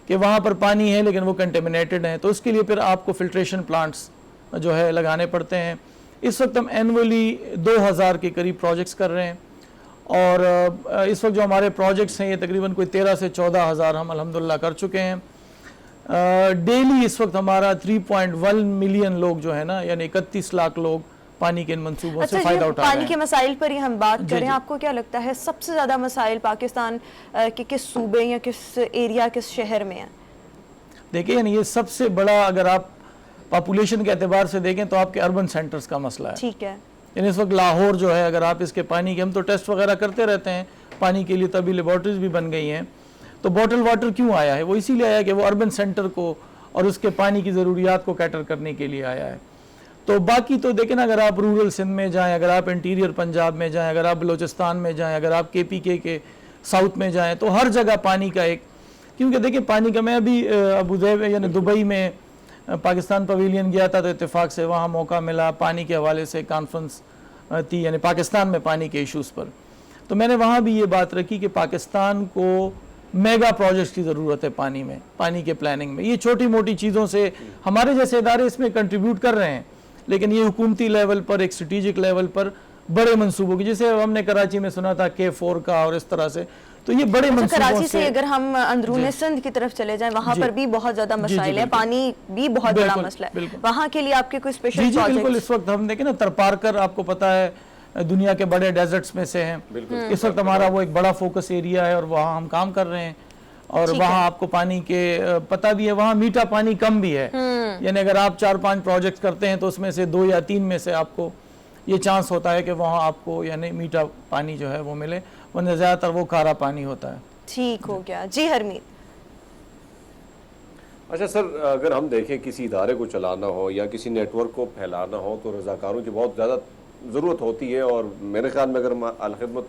कि वहाँ पर पानी है लेकिन वो कंटेमिनेटेड हैं, तो उसके लिए फिर आपको फिल्ट्रेशन प्लांट्स जो है लगाने पड़ते हैं। इस वक्त हम एनुअली 2000 के करीब प्रोजेक्ट्स कर रहे हैं और इस वक्त जो हमारे प्रोजेक्ट्स हैं ये तकरीबन कोई 13 से 14 हज़ार हम अल्हम्दुलिल्लाह कर चुके हैं। डेली इस वक्त हमारा 3.1 मिलियन लोग जो है ना यानी 31 लाख लोग पानी के इन मंसूबों से फ़ायदा उठा रहे हैं। पानी के मसाइल पर ही हम बात करें, आपको क्या लगता है सबसे ज़्यादा मसाइल पाकिस्तान के किस सूबे या किस एरिया, किस शहर में है? देखिए यानी ये सबसे बड़ा अगर आप पॉपुलेशन के एतबार से देखें तो आपके अर्बन सेंटर्स का मसला है। ठीक है। यानी इस वक्त लाहौर जो है अगर आप इसके पानी के, हम तो टेस्ट वगैरह करते रहते हैं पानी के लिए, तभी लेबॉर्ट्रीज भी बन गई हैं। तो बॉटल वाटर क्यों आया है? वो इसीलिए आया कि वो अर्बन सेंटर को और उसके पानी की ज़रूरियात को कैटर करने के लिए आया है। तो बाकी तो देखें ना, अगर आप रूरल सिंध में जाएं, अगर आप इंटीरियर पंजाब में जाएं, अगर आप बलोचिस्तान में जाएं, अगर आप KPK के साउथ में जाएं, तो हर जगह पानी का एक, क्योंकि देखिए पानी का, मैं अभी अबू धाबी यानी दुबई में पाकिस्तान पवेलियन गया था तो इत्तेफाक से वहाँ मौका मिला, पानी के हवाले से कॉन्फ्रेंस थी यानी पाकिस्तान में पानी के इश्यूज़ पर। तो मैंने वहाँ भी ये बात रखी कि पाकिस्तान को मेगा प्रोजेक्ट्स की ज़रूरत है पानी में, पानी के प्लानिंग में। ये छोटी मोटी चीज़ों से हमारे जैसे इदारे इसमें कंट्रीब्यूट कर रहे हैं, लेकिन ये हुकूमती लेवल पर, एक स्ट्रेटिजिक लेवल पर बड़े मंसूबों की, जैसे हमने कराची में सुना था K4 का और इस तरह से, तो ये बड़े मंसूबों कराची से अगर हम अंदरूनी सिंध की तरफ चले जाएं, वहाँ पर भी बहुत ज़्यादा मसाइल है, पानी भी बहुत बड़ा मसला है। वहाँ के लिए आपके कोई स्पेशल प्रोजेक्ट? बिल्कुल। इस वक्त हम देखें ना, तरपारकर आपको पता है दुनिया के बड़े डेजर्ट्स में से हैं। इस वक्त हमारा वो एक बड़ा फोकस एरिया है और वहाँ हम काम कर रहे हैं। और वहाँ आपको पानी के पता भी है, वहाँ मीठा पानी कम भी है। यानी अगर आप 4-5 प्रोजेक्ट करते हैं तो उसमें से 2 या 3 में से आपको ये चांस होता है कि वहाँ आपको यानी मीठा पानी जो है वो मिले, वरना ज़्यादातर वो खारा पानी होता है। ठीक हो गया जी हरमीत। अच्छा सर, अगर हम देखें किसी इदारे को चलाना हो या किसी नेटवर्क को फैलाना हो तो रज़ाकारों की बहुत ज़्यादा ज़रूरत होती है। और मेरे ख्याल में अगर हम अलखिदमत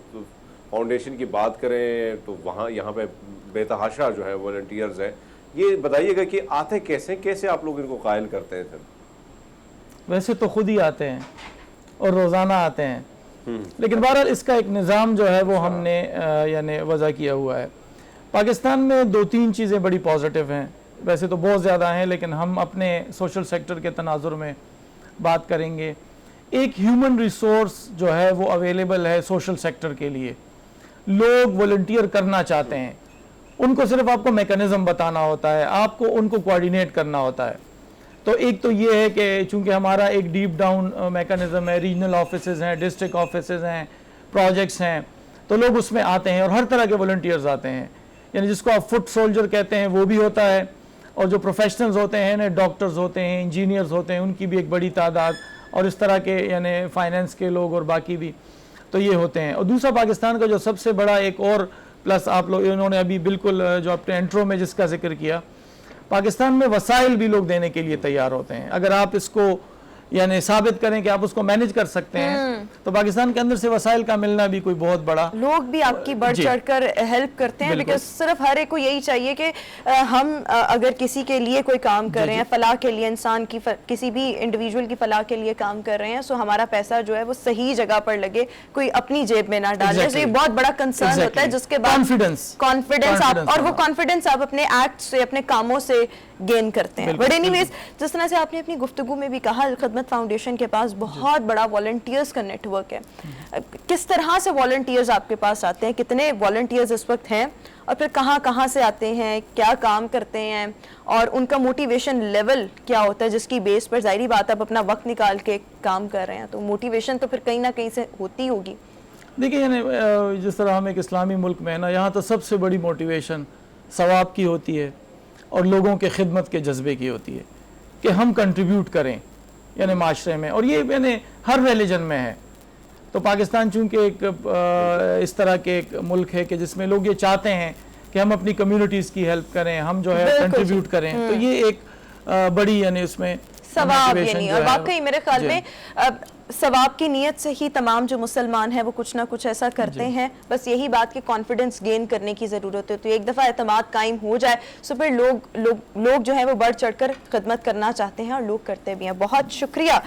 फाउंडेशन की बात करें तो वहाँ यहाँ पे बेतहाशा जो है वॉलंटियर्स हैं। ये बताइएगा कि आते कैसे आप लोग इनको कायल करते हैं सर? वैसे तो खुद ही आते हैं और रोज़ाना आते हैं, लेकिन बहरहाल इसका एक निज़ाम जो है वो हमने यानी वज़ा किया हुआ है। पाकिस्तान में 2-3 चीज़ें बड़ी पॉजिटिव हैं, वैसे तो बहुत ज़्यादा हैं, लेकिन हम अपने सोशल सेक्टर के तनाजुर में बात करेंगे। एक ह्यूमन रिसोर्स जो है वो अवेलेबल है सोशल सेक्टर के लिए। लोग वॉलंटियर करना चाहते हैं, उनको सिर्फ आपको मैकेनिज़्म बताना होता है, आपको उनको कोऑर्डिनेट करना होता है। तो एक तो ये है कि चूँकि हमारा एक डीप डाउन मैकेनिज़्म है, रीजनल ऑफिसेज़ हैं, डिस्ट्रिक्ट ऑफिसेज़ हैं, प्रोजेक्ट्स हैं, तो लोग उसमें आते हैं और हर तरह के वॉलंटियर्स आते हैं, यानी जिसको आप फुट सोल्जर कहते हैं वो भी होता है, और जो प्रोफेशनल्स होते हैं ना, डॉक्टर्स होते हैं, इंजीनियर्स होते हैं, उनकी भी एक बड़ी तादाद, और इस तरह के यानी फाइनेंस के लोग और बाकी भी, तो ये होते हैं। और दूसरा पाकिस्तान का जो सबसे बड़ा एक और प्लस आप लोग, इन्होंने अभी बिल्कुल जो आपने इंट्रो में जिसका जिक्र किया, पाकिस्तान में वसाइल भी लोग देने के लिए तैयार होते हैं। अगर आप इसको यानी साबित करें कि आप उसको मैनेज कर सकते हैं, तो पाकिस्तान के अंदर से वसाइल का मिलना भी कोई बहुत बड़ा, लोग भी आपकी बढ़ चढ़कर हेल्प करते हैं, बिकॉज सिर्फ हर एक को यही चाहिए कि हम अगर किसी के लिए कोई काम कर रहे हैं, फलाह के लिए, इंसान की किसी भी इंडिविजुअल की फलाह के लिए काम कर रहे हैं, सो हमारा पैसा जो है वो सही जगह पर लगे, कोई अपनी जेब में ना डाले। तो ये बहुत बड़ा कंसर्न होता है, जिसके बाद कॉन्फिडेंस आप, और वो कॉन्फिडेंस आप अपने एक्ट से, अपने कामों से गेन करते हैं। बट एनीवेज, जिस तरह से आपने अपनी गुफ्तगू में भी कहा, खिदमत फाउंडेशन के पास बहुत बड़ा वॉलंटियर्स का नेटवर्क है। किस तरह से वॉलंटियर्स आपके पास आते हैं, कितने वॉलंटियर्स इस वक्त हैं, और फिर कहाँ कहाँ से आते हैं, क्या काम करते हैं, और उनका मोटिवेशन लेवल क्या होता है, जिसकी बेस पर जाहिर बात आप अपना वक्त निकाल के काम कर रहे हैं, तो मोटिवेशन तो फिर कहीं ना कहीं से होती होगी। देखिए, यानी जिस तरह हम एक इस्लामी मुल्क में है ना, यहाँ तो सबसे बड़ी मोटिवेशन सवाब की होती है और लोगों के खिदमत के जज्बे की होती है कि हम कंट्रीब्यूट करें यानी माशरे में, और ये यानी हर रिलीजन में है। तो पाकिस्तान चूँकि एक इस तरह के एक मुल्क है कि जिसमें लोग ये चाहते हैं कि हम अपनी कम्युनिटीज़ की हेल्प करें, हम जो है कंट्रीब्यूट करें, तो ये एक बड़ी यानी उसमें सवाब यानी, और वाकई मेरे ख्याल में सवाब की नीयत से ही तमाम जो मुसलमान हैं वो कुछ ना कुछ ऐसा करते हैं। बस यही बात कि कॉन्फिडेंस गेन करने की ज़रूरत है, तो एक दफ़ा एतमाद कायम हो जाए तो फिर लोग जो है वो बढ़ चढ़कर खिदमत करना चाहते हैं और लोग करते भी हैं। बहुत शुक्रिया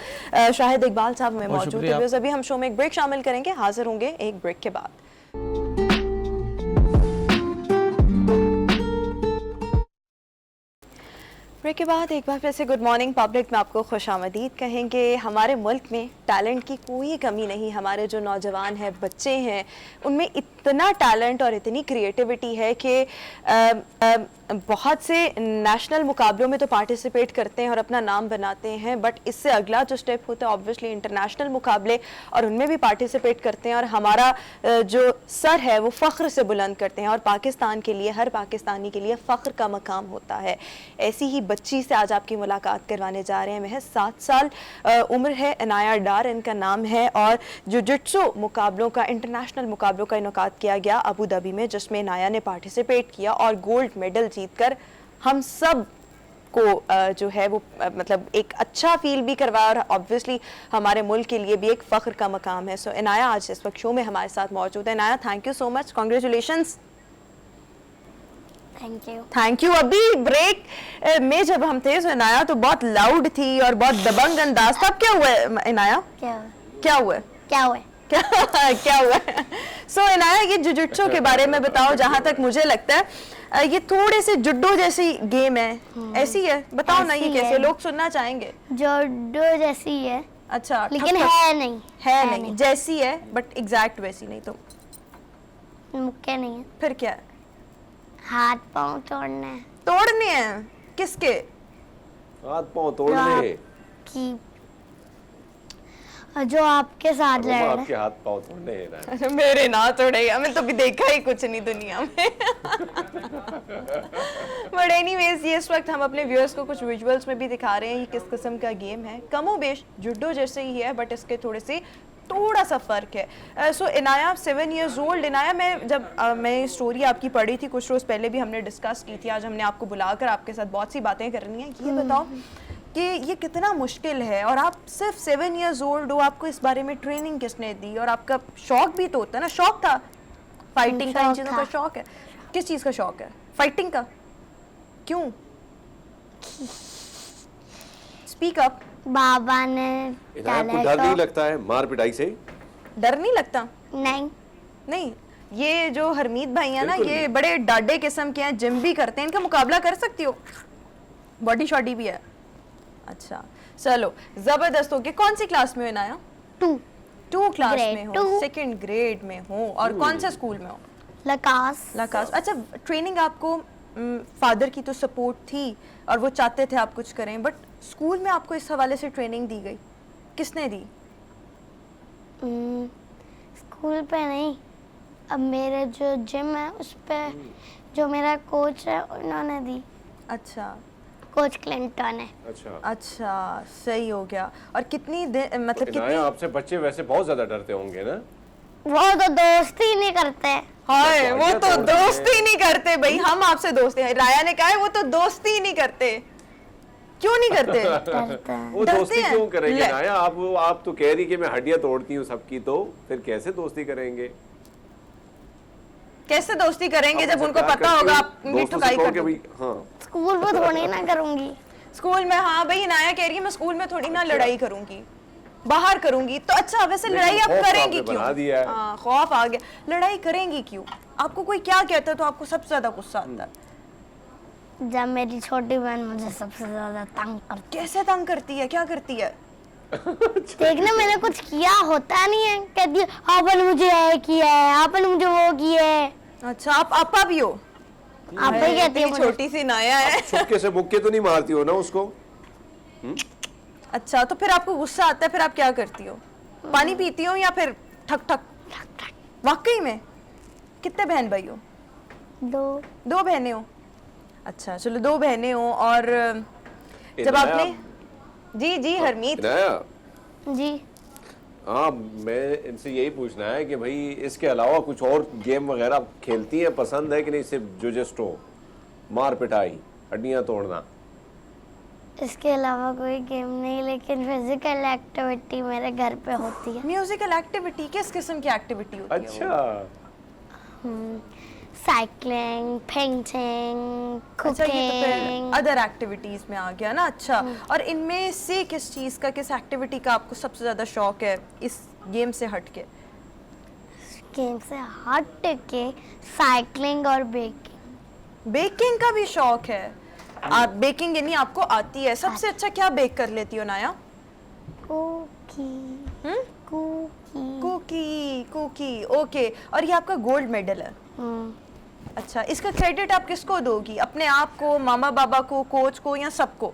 शाहिद इकबाल साहब में मौजूद है। अभी हम शो में एक ब्रेक शामिल करेंगे, हाजिर होंगे एक ब्रेक के बाद। ब्रेक के बाद एक बार फिर से गुड मॉर्निंग पब्लिक में आपको खुशामदीद कहेंगे। हमारे मुल्क में टैलेंट की कोई कमी नहीं। हमारे जो नौजवान हैं, बच्चे हैं, उनमें इतना टैलेंट और इतनी क्रिएटिविटी है कि बहुत से नेशनल मुकाबलों में तो पार्टिसिपेट करते हैं और अपना नाम बनाते हैं, बट इससे अगला जो स्टेप होता है ऑब्वियसली इंटरनेशनल मुकाबले, और उनमें भी पार्टिसिपेट करते हैं और हमारा जो सर है वो फ़ख्र से बुलंद करते हैं, और पाकिस्तान के लिए, हर पाकिस्तानी के लिए फ़ख्र का मकाम होता है। ऐसी ही बच्ची से आज आपकी मुलाकात करवाने जा रहे हैं। महज 7 साल उम्र है, इनाया डार इनका नाम है, और जुजित्सु मुकाबलों का, इंटरनेशनल मुकाबलों का इनकाद किया गया अबू धाबी में, जिसमें इनाया ने पार्टिसिपेट किया और गोल्ड मेडल जीतकर हम सब को जो है वो मतलब एक अच्छा फील भी करवाया, और ऑब्वियसली हमारे मुल्क के लिए भी एक फ़ख्र का मकाम है। सो इनाया आज इस वक्त शो में हमारे साथ मौजूद है। Inaya, thank you so much, congratulations. Thank you. अभी ब्रेक में जब हम थे, तो इनाया तो बहुत लाउड थी और बहुत दबंग अंदाज था। क्या हुआ है इनाया? क्या हुआ? सो इनाया, ये जुजुत्सु के बारे में बताओ। जहाँ तक मुझे लगता है ये थोड़े से जुडो जैसी गेम है, ऐसी है? बताओ ना, ये कैसे? लोग सुनना चाहेंगे। जुडो जैसी है, अच्छा, लेकिन है नहीं जैसी है बट एग्जैक्ट वैसी नहीं। तो मुक्के नहीं है। फिर क्या है? हाथ पांव तोड़ने हैं। किसके हाथ पांव तोड़ने? की जो आपके साथ लड़ रहे हैं। आपके हाथ पांव तोड़ने हैं? मेरे ना तोड़ेगा, मैं तो देखा ही कुछ नहीं दुनिया में। बट एनीवेज, ये इस वक्त हम अपने व्यूअर्स को कुछ विजुअल्स में भी दिखा रहे हैं ये किस किस्म का गेम है। कमोबेश जुडो जैसे ही है, बट इसके थोड़ा सा फ़र्क है। सो इनाया 7 years old। इनाया, मैं स्टोरी आपकी पढ़ी थी कुछ रोज़ पहले, भी हमने डिस्कस की थी। आज हमने आपको बुलाकर आपके साथ बहुत सी बातें करनी है। ये बताओ कि ये कितना मुश्किल है, और आप सिर्फ 7 years old हो, आपको इस बारे में ट्रेनिंग किसने दी? और आपका शौक भी तो होता है ना, शौक था फाइटिंग का, इन चीज़ों का शौक है? किस चीज़ का शौक है? फाइटिंग का? क्यों? Speak up. बाबा ने आपको डर नहीं लगता है मार पिटाई से? डर नहीं लगता? नहीं। ये जो हरमीत भाई है ना, ये बड़े डाडे किस्म के हैं, जिम भी करते हैं। इनका मुकाबला कर सकती हो? बॉडी शॉडी भी है? अच्छा, चलो जबरदस्त हो गया। कौन सी क्लास में हो इनाया? 2 क्लास में हो, 2nd ग्रेड में हो, और कौन से स्कूल में हो? लकास। अच्छा, ट्रेनिंग आपको फादर की तो सपोर्ट थी और वो चाहते थे आप कुछ करें, बट स्कूल में आपको इस हवाले से ट्रेनिंग दी गई? किसने दी? स्कूल पे नहीं, अब मेरे जो जिम है उस पे जो मेरा कोच है उन्होंने दी, अच्छा कोच क्लिंटन है। अच्छा अच्छा, सही हो गया। और कितनी देर मतलब इनाया, कितनी आपसे बच्चे वैसे बहुत ज्यादा डरते होंगे ना? वो तो दोस्ती नहीं करते। हाय, वो तो तोड़ देते दोस्ती नहीं करते भाई, हम आपसे दोस्ती है। राया ने कहा है वो तो दोस्ती ही नहीं करते। क्यों नहीं करते? डरते हैं। वो डरते दोस्ती हैं? क्यों करेंगे ले। नाया? आप तो कह रही कि मैं हड्डियां तोड़ती हूँ सबकी, तो फिर कैसे दोस्ती करेंगे? कैसे दोस्ती करेंगे आप जब ऐसे उनको प्यार पता करती होगा हो, आप दोस्तों से ठुकाई कहो कर कि दोगे। भाई हाँ स्कूल में थोड़ी ना करूंगी। स्कूल में, हाँ भाई नाया कह रही है मैं स्कूल में थोड़ी ना लड़ाई करूंगी, बाहर करूंगी। तो अच्छा वैसे लेकिन लड़ाई आप खौफ तो करेंगी आपने बना दिया क्यों? है। हाँ, खौफ आ गया। लड़ाई करेंगी क्यों? आपको कोई क्या कहता है तो आपको सबसे ज्यादा गुस्सा आता है? जब मेरी छोटी बहन मुझे सबसे ज्यादा तंग करती कैसे तंग करती है? क्या करती है? देखना मैंने कुछ किया होता नहीं है, कहती है आपने मुझे ये किया है, आपने मुझे वो किया है। अच्छा, आप आपा भी हो? आप ही कहती है इतनी मुझे। छोटी सी नाया है। चुपके से मुक्के तो नहीं मारती हो ना उसको? अच्छा, तो फिर आपको गुस्सा आता है, फिर आप क्या करती हो? पानी पीती हो या फिर ठक ठक? वाकई में? कितने बहन भाई हो? दो बहनें हो? अच्छा चलो, दो बहनें हो। और जब इनाया, आपने जी हरमीत इनाया, जी हाँ मैं इनसे यही पूछना है कि भाई इसके अलावा कुछ और गेम वगैरह खेलती हैं, पसंद है कि नहीं? सिर्फ जुजिस्टो, मार पिटाई, हड्डियां तोड़ना? इसके अलावा कोई गेम नहीं, लेकिन फिजिकल एक्टिविटी मेरे घर पे होती है। Musical activity? किस किस्म की एक्टिविटी होती है वो? अच्छा, साइकिलिंग, पेंटिंग, अच्छा, ये तो फिर कुकिंग। अदर एक्टिविटीज में आ गया ना। अच्छा, और इनमें से किस चीज का, किस एक्टिविटी का आपको सबसे ज्यादा शौक है इस गेम से हटके? गेम से हट के साइकिलिंग और बेकिंग। बेकिंग का भी शौक है? आप बेकिंग यानी आपको आती है? सबसे अच्छा क्या बेक कर लेती हो नाया? Cookie cookie. Cookie, cookie, okay. और ये आपका गोल्ड मेडल है? अच्छा, इसका क्रेडिट आप किसको दोगी? अपने आप को, मामा बाबा को, कोच को, या सबको?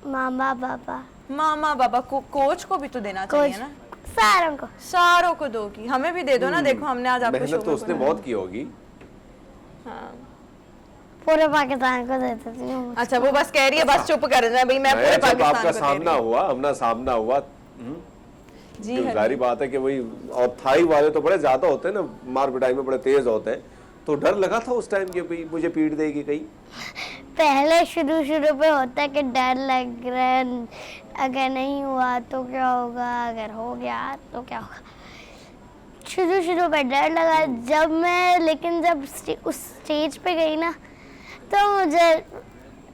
मामा पापा मामा बाबा को, कोच को भी तो देना चाहिए ना? सारों को। सारों को दोगी? हमें भी दे दो ना, देखो हमने आज आपको शो मेहनत तो में उसने बुलाया। बहुत की होगी। पूरे पाकिस्तान को देते थे। अच्छा, वो बस कह रही है बस चुप कर जाए भाई, मैं पूरे जब पाकिस्तान आपका को दे सामना रही हूँ। हुआ, हमना सामना हुआ, जी तो हरमीत। जारी बात है कि वही, और थाई वाले तो बड़े ज्यादा होते हैं ना, मार पिटाई में बड़े तेज होते हैं, तो डर लगा था उस टाइम कि भाई मुझे पीट देगी कहीं? पहले शुरू पे होता है कि डर लग रहा है, अगर नहीं हुआ तो क्या होगा, अगर हो गया तो क्या होगा। शुरू पे डर लगा, लेकिन जब उस स्टेज पे गई ना तो मुझे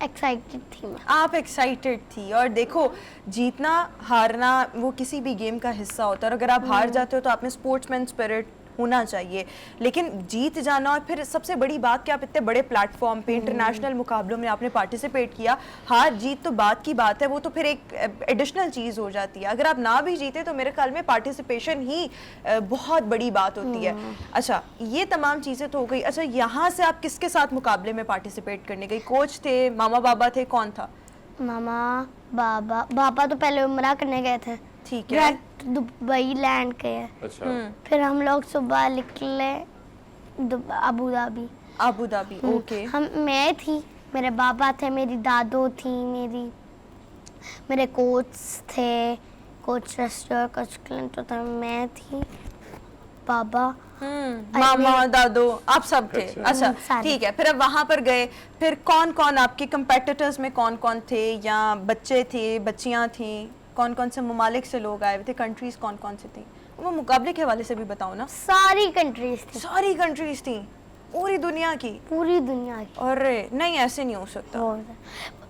एक्साइटेड थी मैं। आप एक्साइटेड थी। और देखो, जीतना हारना वो किसी भी गेम का हिस्सा होता है, और अगर आप हार जाते हो तो आप में स्पोर्ट्समैन स्पिरिट होना चाहिए, लेकिन जीत जाना, और फिर सबसे बड़ी बात कि आप इतने बड़े प्लेटफॉर्म पे इंटरनेशनल मुकाबलों में आपने पार्टिसिपेट किया। हार जीत तो बात की बात है, वो तो फिर एक एडिशनल चीज़ हो जाती है। अगर आप ना भी जीते तो मेरे ख्याल में पार्टिसिपेशन ही बहुत बड़ी बात होती है। अच्छा, ये तमाम चीज़ें तो हो गई। अच्छा, यहाँ से आप किसके साथ मुकाबले में पार्टिसिपेट करने गई? कोच थे, मामा बाबा थे, कौन था? मामा बाबा तो पहले उम्रा करने गए थे, ठीक है। डायरेक्ट दुबई लैंड गए। अच्छा, फिर हम लोग सुबह निकले Abu Dhabi. Abu Dhabi, okay. मैं थी, मेरे बाबा थे, मेरी दादो थी, मेरे कोच थे, कोच रेस्टर, कोच क्लिंटन था, मैं थी, बाबा। मामा दादो आप सब थे? अच्छा सारे। ठीक है। फिर अब वहां पर गए, फिर कौन कौन आपके कंपेटिटर्स में कौन कौन थे, या बच्चे थे, बच्चियां थी, कौन कौन से ममालिक से लोग आए हुए थे, कंट्रीज कौन कौन से थी? वो मुकाबले के हवाले से भी बताओ ना। सारी कंट्रीज थी, सारी कंट्रीज थी, पूरी दुनिया की? पूरी दुनिया की। अरे नहीं, ऐसे नहीं हो सकता।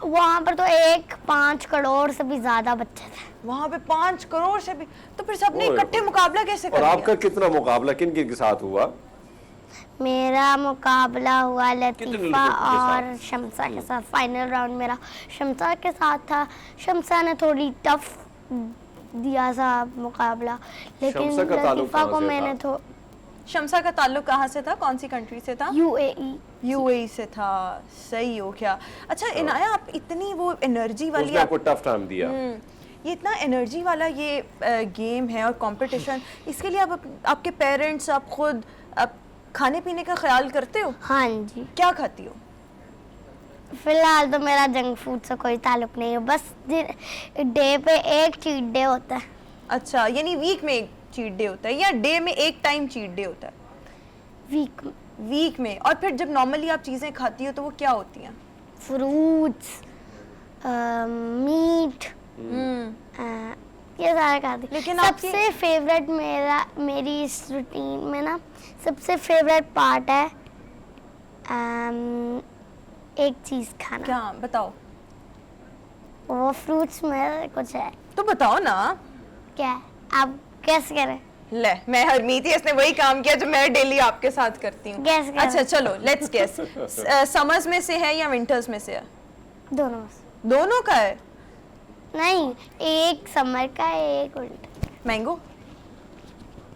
वहाँ पर तो 5 करोड़ से भी ज्यादा बच्चे थे। वहां पे 5 करोड़ से भी? तो फिर सबने ओए, इकट्ठे मुकाबला कैसे कर और लिया? आपका कितना मुकाबला किन किन के साथ हुआ? मेरा मुकाबला हुआ कितने लतीफ़ा लोगों के साथ? और शम्सा के साथ। फाइनल राउंड मेरा शम्सा के साथ था। शम्सा ने थोड़ी टफ दिया था मुकाबला, लेकिन शम्सा का ताल्लुक लतीफ़ा कहाँ को से मैंने था? शम्सा का ताल्लुक कहाँ से था? कौन सी कंट्री से था? UAE। यूएई से था। सही हो गया। अच्छा इनाया, आप इतनी वो एनर्जी वाली उसने आपको टफ टाइम दिया? ये इतना एनर्जी वाला ये गेम है और कंपटीशन, इसके लिए आपके पेरेंट्स, आप खुद आप खाने पीने का ख्याल करते हो? हाँ जी, क्या खाती हो? फिलहाल तो मेरा जंक फूड से कोई ताल्लुक नहीं है, बस डे पे एक चीट डे होता है। अच्छा, यानी वीक में एक चीट डे होता है या डे में एक टाइम चीट डे होता है? वीक में वीक में। और फिर जब नॉर्मली आप चीज़ें खाती हो तो वो क्या होती हैं? फ्रूट्स, मीट, ये सारे खाती हूँ। लेकिन सबसे फेवरेट मेरी इस रूटीन में ना सबसे फेवरेट पार्ट है एक चीज़ खाना। क्या बताओ? वो फ्रूट्स में कुछ है। तो बताओ ना। क्या है? आप कैसे करें? ले, मैं हरमीत ही, इसने वही काम किया जो मैं डेली आपके साथ करती हूँ। Guess करो। अच्छा चलो लेट्स गेस। समर्स में से है या विंटर्स में से है? दोनों। दोनों का है। नहीं, एक समर का है, एक विंटर। मैंगो।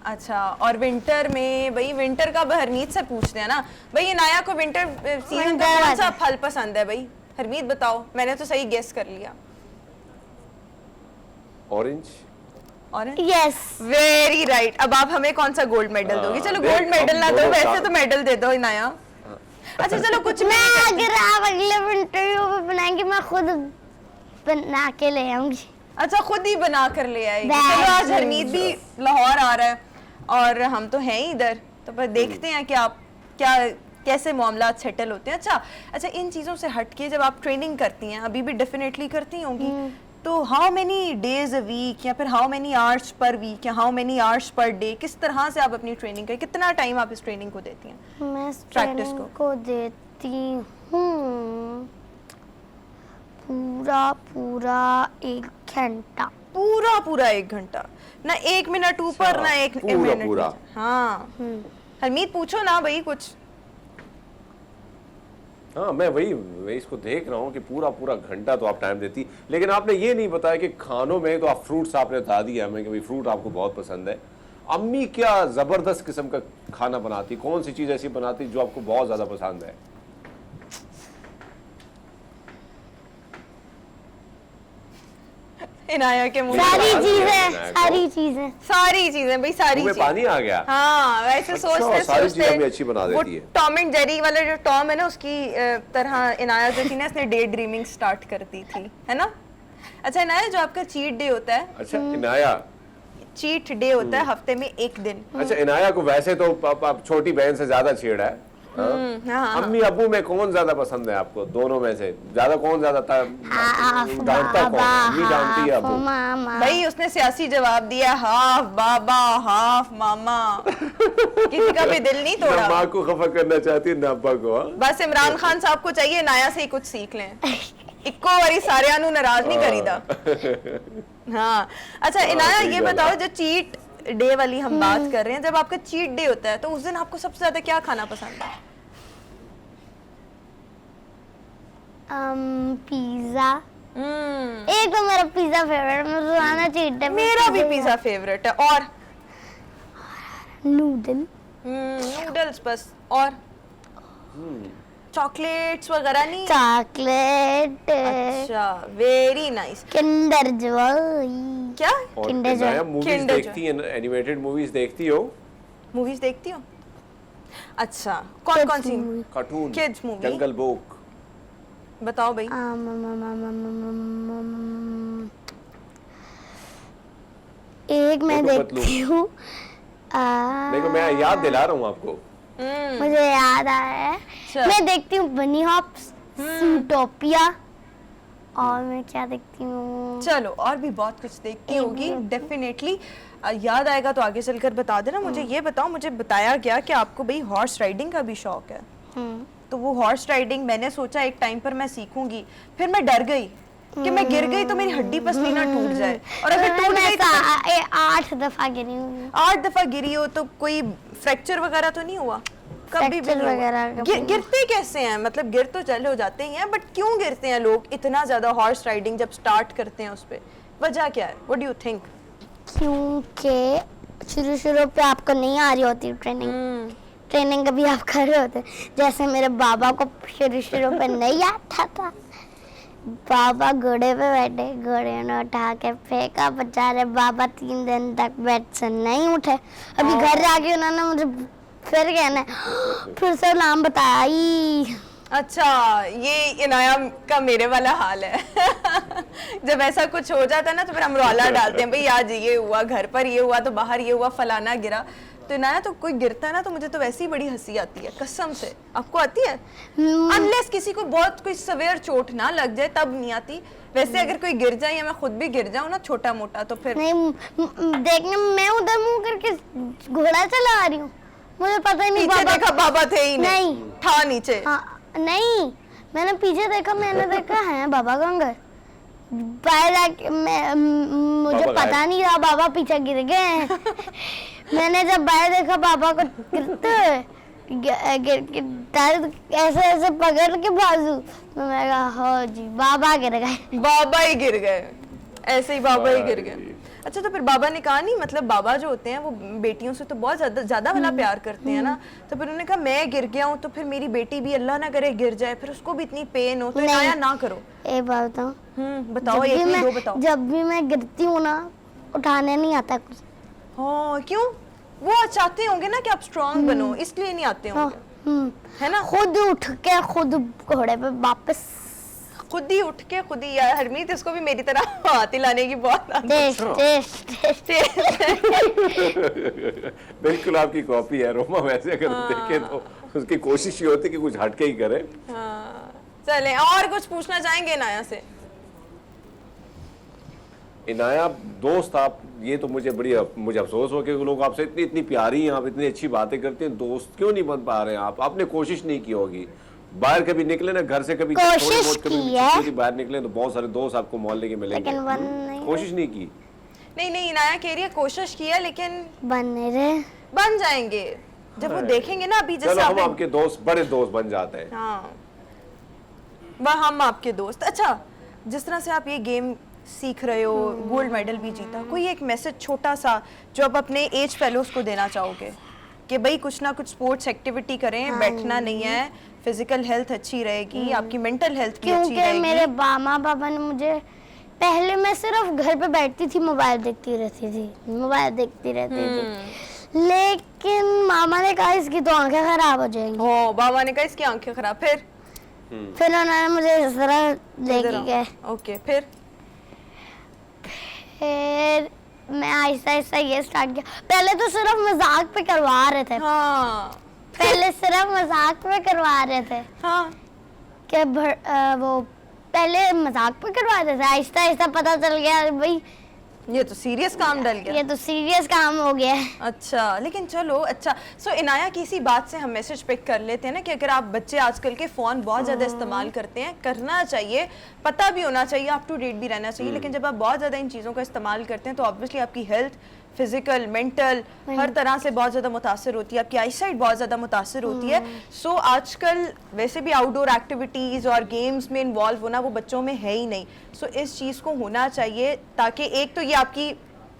अच्छा, और विंटर में भाई, विंटर का हरमीत से पूछते हैं ना भाई, इनाया को विंटर सीजन का कौन सा फल पसंद है भाई? हरमीत बताओ, मैंने तो सही गेस कर लिया। Orange. Orange? Yes, very right. अब आप हमें कौन सा गोल्ड मेडल दोगी? चलो गोल्ड मेडल ना दो, वैसे तो मेडल दे दो इनाया। अच्छा चलो कुछ मैं अगर आप अगले इंटरव्यू में बनाएंगे मैं खुद बना के ले आऊंगी। अच्छा, खुद ही बना कर ले आएगी। That's चलो आज हरमीत भी लाहौर आ रहा है और हम तो हैं ही इधर, तो पर देखते हैं कि आप क्या कैसे मामला सेटल होते हैं। अच्छा, इन चीज़ों से हट के जब आप ट्रेनिंग करती हैं, अभी भी डेफिनेटली करती होंगी, तो how many days a week या फिर how many hours per week या how many hours per day, किस तरह से आप अपनी ट्रेनिंग करें? कितना टाइम आप इस ट्रेनिंग को देती हैं? मैं इस Practice ट्रेनिंग को देती हूँ पूरा 1 घंटा। पूरा 1 घंटा? ना 1 मिनट ऊपर ना 1 मिनट पूरा। नीचे। हाँ, हरमीत पूछो ना भाई कुछ। हाँ, मैं वही इसको देख रहा हूँ कि पूरा घंटा तो आप टाइम देती, लेकिन आपने ये नहीं बताया कि खानों में तो आप फ्रूट्स आपने बता दिया हमें कि भाई फ्रूट आपको बहुत पसंद है। अम्मी क्या जबरदस्त किस्म का खाना बनाती, कौन सी चीज ऐसी बनाती जो आपको बहुत ज्यादा पसंद है? इनाया के मुंह सारी में चीजें भाई, सारी मुंह में चीजें। पानी आ गया। हाँ, वैसे अच्छा, सोचते सारी चीजें अम्मी अच्छी बना वो देती है। टॉम एंड जेरी वाला जो टॉम है ना, उसकी तरह इनाया जो थी ना, इसने डे ड्रीमिंग स्टार्ट कर दी थी, है ना? अच्छा इनाया, जो आपका चीट डे होता है, अच्छा इनाया, चीट डे होता है हफ्ते में 1 दिन। अच्छा इनाया को वैसे तो आप छोटी बहन से ज्यादा छेड़ा है। हाँ। अम्मी अबू में कौन ज्यादा पसंद है आपको? दोनों में से ज्यादा कौन ज्यादा डांटता कौन है? अम्मी डांटती है अबू? मामा। भाई उसने सियासी जवाब दिया, हाफ बाबा हाफ मामा। किसी का भी दिल नहीं ना तोड़ा। माँ को खफा करना चाहती है ना अब्बा को। हाँ? बस इमरान खान साहब को चाहिए नाया से ही कुछ सीख लें। इक्को वारी सारे नू नाराज नहीं करीदा। हाँ, अच्छा इनाया सही ये गल है। बताओ, जो चीट डे वाली हम बात कर रहे हैं, जब आपका चीट डे होता है तो उस दिन आपको सबसे ज्यादा क्या खाना पसंद है? पिज्जा। एक तो मेरा पिज्जा फेवरेट, मैं रोजाना चीट डे मेरा भी पिज्जा फेवरेट है। और नूडल। नूडल्स बस? और चॉकलेट्स वगैरह नहीं? चॉकलेट। अच्छा, वेरी नाइस। Kinder Joy. क्या? और Kinder Joy। Inaya movies Kinder देखती है, एनिमेटेड मूवीज देखती हो? मूवीज देखती हो? अच्छा, कौन कौन सी? Cartoon, Kids movie? Jungle Book. बताओ भाई। एक मैं मोटू पतलू। देखती हूँ, देखो मैं याद दिला रहा हूँ आपको। मुझे याद आया है, चल। मैं देखती हूँ बनी हॉप्स, सूटोपिया, और मैं क्या देखती हूँ, चलो, और भी बहुत कुछ देखती होगी डेफिनेटली। याद आएगा तो आगे चलकर बता देना। मुझे ये बताओ, मुझे बताया गया कि आपको भाई हॉर्स राइडिंग का भी शौक है, तो वो हॉर्स राइडिंग मैंने सोचा एक टाइम पर मैं सीखूंगी, फिर मैं डर गई कि मैं गिर गई तो मेरी हड्डी पसली ना टूट जाए, और अगर टूट गई तो 8 दफा गिरी हूँ। 8 दफा गिरी हो तो कोई फ्रैक्चर वगैरह तो नहीं हुआ? कभी भी Fracture नहीं हुआ? वगैरह कभी नहीं। गिरते कैसे हैं? मतलब गिर तो चल हो जाते ही हैं, बट क्यों गिरते हैं लोग इतना ज्यादा हॉर्स राइडिंग जब स्टार्ट करते हैं? उस पे वजह क्या है? What do you think? क्योंकि शुरू पे आपको नहीं आ रही होती ट्रेनिंग कभी आप कर रहे होते, जैसे मेरे बाबा को शुरू पे नहीं आता था, पापा घोड़े पे बैठे, घोड़े ने उठा के फेंका, बेचारे बाबा 3 दिन तक बेड से नहीं उठे। अभी घर जाके उन्होंने मुझे फिर कहना है, फिर से नाम बताया ई। अच्छा, ये इनाया का मेरे वाला हाल है। जब ऐसा कुछ हो जाता है ना तो फिर हम रौला डालते हैं, भाई आज ये हुआ, घर पर ये हुआ, तो बाहर ये हुआ, फलाना गिरा। तो इनाया तो कोई गिरता है ना तो मुझे तो वैसे ही बड़ी हंसी आती है, कसम से। आपको आती है? अनलेस किसी को बहुत कोई सवेयर चोट ना लग जाए तब नहीं आती। वैसे अगर कोई गिर जाए या मैं खुद भी गिर जाऊं ना छोटा मोटा तो फिर नहीं, देखने मैं उधर मुंह करके घोड़ा चला रही हूँ, मुझे पता ही नहीं पीछे देखा बाबा थे ही नहीं। था नीचे। हाँ, नहीं, मैंने पीछे देखा, मैंने देखा है बाबा गंगर बाहर जाके, मुझे बाबा पता नहीं था बाबा पीछे गिर गए हैं। मैंने जब बाहर देखा बाबा को गिरते हुए, गिर के दर्द ऐसे ऐसे पकड़ के बाजू, तो मैं कहा हो जी बाबा गिर गए। बाबा ही गिर गए, ऐसे ही बाबा ही गिर गए। अच्छा, तो फिर बाबा ने कहा नहीं, मतलब बाबा जो होते हैं वो बेटियों से तो बहुत ज्यादा वाला प्यार करते हैं ना, तो फिर उन्होंने कहा मैं गिर गया हूँ तो फिर मेरी बेटी भी अल्लाह ना करे गिर जाए, फिर उसको भी इतनी पेन हो, तो इनाया ना करो। एक बात बताऊं, बताओ, एक नहीं दो बताओ। जब भी मैं गिरती हूँ ना, उठाने नहीं आता कुछ। हाँ, क्यों? वो चाहते होंगे ना कि आप स्ट्रांग बनो, इसलिए नहीं आते होंगे, है ना? खुद उठ के खुद घोड़े पे वापस खुद ही उठ के खुद ही। यार हरमीत, इसको भी मेरी तरह हाथ हिलाने की बहुत बिल्कुल आपकी कॉपी है रोमा। वैसे अगर देखें तो उसकी कोशिश ये होती है कि कुछ हटके ही करे। हाँ, चलें, और कुछ पूछना चाहेंगे इनाया से? इनाया दोस्त आप, ये तो मुझे मुझे अफसोस हो कि लोग आपसे इतनी प्यारी हैं, आप इतनी अच्छी बातें करती हैं, दोस्त क्यों नहीं बन पा रहे हैं आप? आपने कोशिश नहीं की होगी, बाहर कभी निकले ना घर से, कभी थोड़ी बहुत कभी बाहर निकले तो बहुत सारे दोस्त आपको मोहल्ले के मिलेंगे, कोशिश नहीं की? नहीं, इनाया कह रही है कोशिश की है लेकिन बन नहीं रहे। बन जाएंगे जब वो देखेंगे ना। अभी जैसे हम आपके दोस्त, बड़े दोस्त बन जाते हैं। हाँ, वह हम आपके दोस्त। अच्छा, जिस तरह से आप ये गेम सीख रहे हो, गोल्ड मेडल भी जीता, कोई एक मैसेज छोटा सा जो आप अपने एज फेलोज को देना चाहोगे कि भाई कुछ ना कुछ स्पोर्ट्स एक्टिविटी करें, बैठना नहीं है, फिजिकल हेल्थ अच्छी रहेगी, आपकी मेंटल हेल्थ भी अच्छी रहेगी। क्योंकि मेरे मामा पापा ने मुझे, पहले मैं सिर्फ घर पे बैठती थी, मोबाइल देखती रहती थी, लेकिन मामा ने कहा इसकी तो आंखें खराब हो जाएंगी। हो, बाबा ने कहा इसकी आंखें खराब, फिर उन्होंने मुझे इस तरह लेके गए। ओके, फिर मैं आहिस्ता आहिस्ता ये स्टार्ट किया। पहले तो सिर्फ मजाक पे करवा रहे थे। हाँ, पहले सिर्फ मजाक पे करवा रहे थे। हाँ, कि वो पहले मजाक पे करवा रहे थे, आहिस्ता आहिस्ता पता चल गया भाई ये तो सीरियस काम डल गया, ये तो सीरियस काम हो गया है। अच्छा, लेकिन चलो अच्छा। सो इनाया की इसी बात से हम मैसेज पिक कर लेते हैं ना कि अगर आप बच्चे आजकल के फ़ोन बहुत ज़्यादा इस्तेमाल करते हैं, करना चाहिए, पता भी होना चाहिए, अप टू डेट भी रहना चाहिए, लेकिन जब आप बहुत ज़्यादा इन चीज़ों का इस्तेमाल करते हैं तो ऑब्वियसली आपकी हेल्थ, फिजिकल, मेंटल, हर तरह से बहुत ज़्यादा मुतासर होती है, आपकी आईसाइट बहुत ज़्यादा मुतासर होती है। सो आजकल वैसे भी आउटडोर एक्टिविटीज़ और गेम्स में इन्वॉल्व होना वो बच्चों में है ही नहीं। सो इस चीज़ को होना चाहिए ताकि एक तो ये आपकी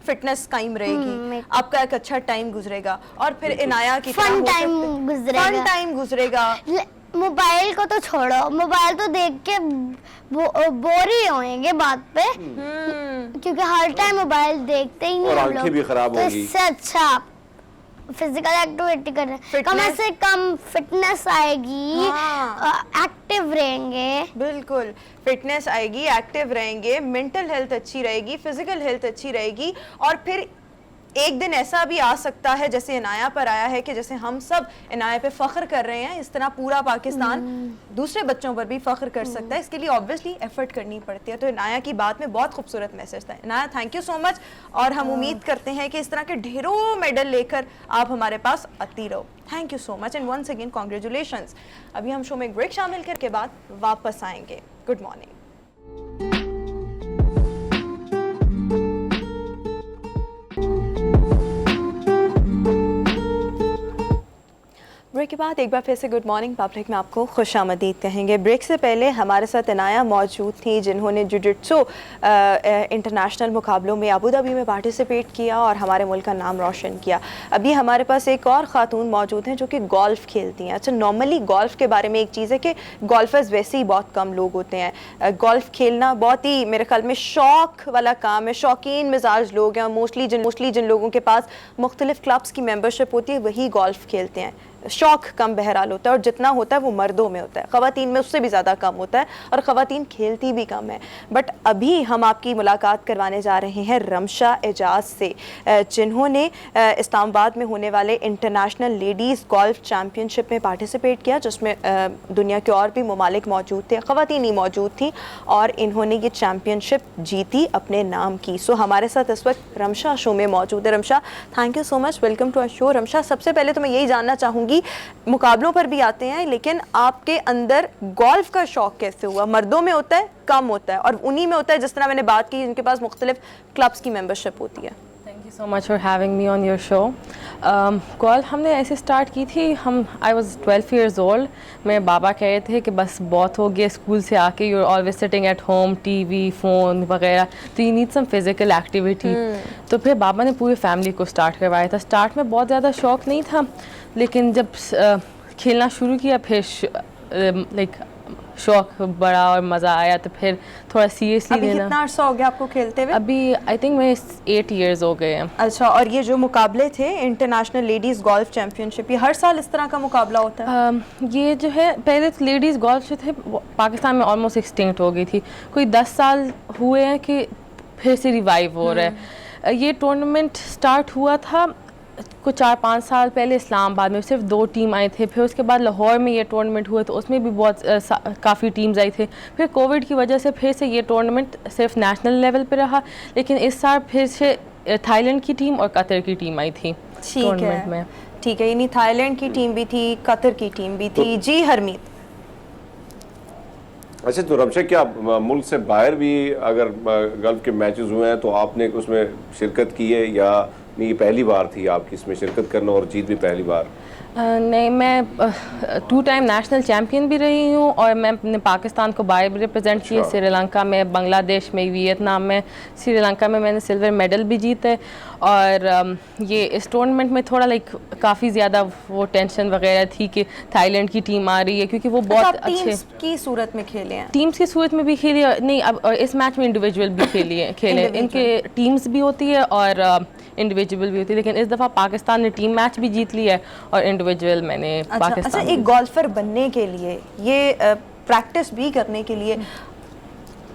फिटनेस कायम रहेगी, आपका एक अच्छा टाइम गुजरेगा, और फिर इनाया की फन टाइम गुजरेगा। मोबाइल को तो छोड़ो, मोबाइल तो देख के बोर ही होंगे बात पे, क्योंकि हर टाइम मोबाइल देखते ही नहीं और हम आंखें लोग, भी खराब तो होगी। इससे अच्छा फिजिकल एक्टिविटी कर रहे हैं, कम से कम फिटनेस आएगी, एक्टिव रहेंगे। बिल्कुल, फिटनेस आएगी, एक्टिव रहेंगे, मेंटल हेल्थ अच्छी रहेगी, फिजिकल हेल्थ अच्छी रहेगी, और फिर एक दिन ऐसा भी आ सकता है जैसे इनाया पर आया है कि जैसे हम सब इनाया पे फख्र कर रहे हैं, इस तरह पूरा पाकिस्तान दूसरे बच्चों पर भी फख्र कर सकता है। इसके लिए ऑब्वियसली एफर्ट करनी पड़ती है। तो इनाया की बात में बहुत खूबसूरत मैसेज था। Inaya, thank you so much, और हम उम्मीद करते हैं कि इस तरह के ढेरों मेडल लेकर आप हमारे पास आती रहो। Thank you so much and once again congratulations. अभी हम शो में एक ब्रेक शामिल करके बाद वापस आएंगे। Good morning. ब्रेक के बाद एक बार फिर से गुड मॉर्निंग पब्लिक में आपको खुशामदीद कहेंगे। ब्रेक से पहले हमारे साथ इनाया मौजूद थी जिन्होंने जुजित्सु इंटरनेशनल मुकाबलों में अबू धाबी में पार्टिसिपेट किया और हमारे मुल्क का नाम रोशन किया। अभी हमारे पास एक और ख़ातून मौजूद हैं जो कि गोल्फ़ खेलती हैं। अच्छा, नॉर्मली गोल्फ़ के बारे में एक चीज़ है कि गोल्फर्स वैसे ही बहुत कम लोग होते हैं। गोल्फ़ खेलना बहुत ही मेरे ख्याल में शौक़ वाला काम है, शौकीन मिजाज लोग हैं और मोस्टली जिन लोगों के पास मुख्तलिफ क्लब्स की मेंबरशिप होती है वही गोल्फ़ खेलते हैं। शौक़ कम बहरहाल होता है और जितना होता है वो मर्दों में होता है, ख़वातीन में उससे भी ज़्यादा कम होता है और ख़वातीन खेलती भी कम है। बट अभी हम आपकी मुलाकात करवाने जा रहे हैं रमशा एजाज से, जिन्होंने इस्लामाबाद में होने वाले इंटरनेशनल लेडीज़ गोल्फ चैम्पियनशिप में पार्टिसिपेट किया, जिसमें दुनिया के और भी ममालिक मौजूद थे, ख़वातीन ही मौजूद थी और इन्होंने ये चैम्पियनशिप जीती, अपने नाम की। सो हमारे साथ इस वक्त रमशा शो में मौजूद है। Ramsha, thank you so much, welcome to our show. Ramsha, सबसे पहले तो मैं यही जानना चाहूँगी, मुकाबलों पर भी आते हैं लेकिन आपके अंदर गोल्फ का शौक कैसे हुआ? मर्दों में होता है, कम होता है, और उन्हीं में होता है जिस तरह मैंने बात की जिनके पास मुख्तलिफ क्लब्स की मेंबरशिप होती है। Thank you so much for having me on your show. Golf हमने ऐसे स्टार्ट की थी, आई वाज 12 years old। मेरे बाबा कह रहे थे कि बस बहुत हो गया स्कूल से आके, you are always sitting at home, TV, phone वगैरह, तो you need some physical activity. तो फिर बाबा ने पूरी फैमिली को स्टार्ट करवाया था। स्टार्ट में बहुत ज़्यादा शौक़ नहीं था, लेकिन जब खेलना शुरू किया फिर लाइक शौक़ बड़ा और मज़ा आया, तो फिर थोड़ा सीरियसली अभी लेना। कितना अर्सा हो गया आपको खेलते हुए? अभी आई थिंक मैं 8 years हो गए हैं। अच्छा, और ये जो मुकाबले थे इंटरनेशनल लेडीज़ गोल्फ चैम्पियनशिप, ये हर साल इस तरह का मुकाबला होता है? ये जो है, पहले तो लेडीज़ गोल्फ जो थे पाकिस्तान में ऑलमोस्ट एक्सटिंक्ट हो गई थी, कोई 10 साल हुए हैं कि फिर से रिवाइव हो रहा है। ये टूर्नामेंट स्टार्ट हुआ था कुछ 4-5 साल पहले इस्लामाबाद में, सिर्फ 2 टीम आए थे। फिर उसके बाद लाहौर में ये टूर्नामेंट हुआ तो उसमें भी बहुत काफ़ी टीम्स आई थे। फिर कोविड की वजह से फिर से ये टूर्नामेंट सिर्फ नेशनल लेवल पे रहा, लेकिन इस साल फिर से थाईलैंड की टीम और कतर की टीम आई थी टूर्नामेंट में। ठीक है, यानी थाईलैंड की टीम भी थी, कतर की टीम भी थी। जी हरमीत। अच्छा, तो रमशा, क्या मुल्क से बाहर भी अगर गल्फ के मैचेस हुए हैं तो आपने उसमें शिरकत की है, या नहीं ये पहली बार थी आपकी इसमें शिरकत करना और जीत भी पहली बार? नहीं, मैं 2 टाइम नेशनल चैम्पियन भी रही हूँ और मैं अपने पाकिस्तान को बाहर भी रिप्रेजेंट किया, श्रीलंका में, बांग्लादेश में, वियतनाम में। श्रीलंका में मैंने सिल्वर मेडल भी जीते। और ये इस टूर्नामेंट में थोड़ा लाइक काफ़ी ज़्यादा वो टेंशन वगैरह थी कि थाईलैंड की टीम आ रही है, क्योंकि वो बहुत अच्छे टीम्स की सूरत में खेले हैं। टीम्स की सूरत में भी खेली है, नहीं अब इस मैच में इंडिविजुअल भी खेले इनके टीम्स भी होती है और इंडिविजुअल भी होती है, लेकिन इस दफ़ा पाकिस्तान ने टीम मैच भी जीत ली है और इंडिविजुअल मैंने पाकिस्तान। अच्छा, एक गोल्फर बनने के लिए, ये प्रैक्टिस भी करने के लिए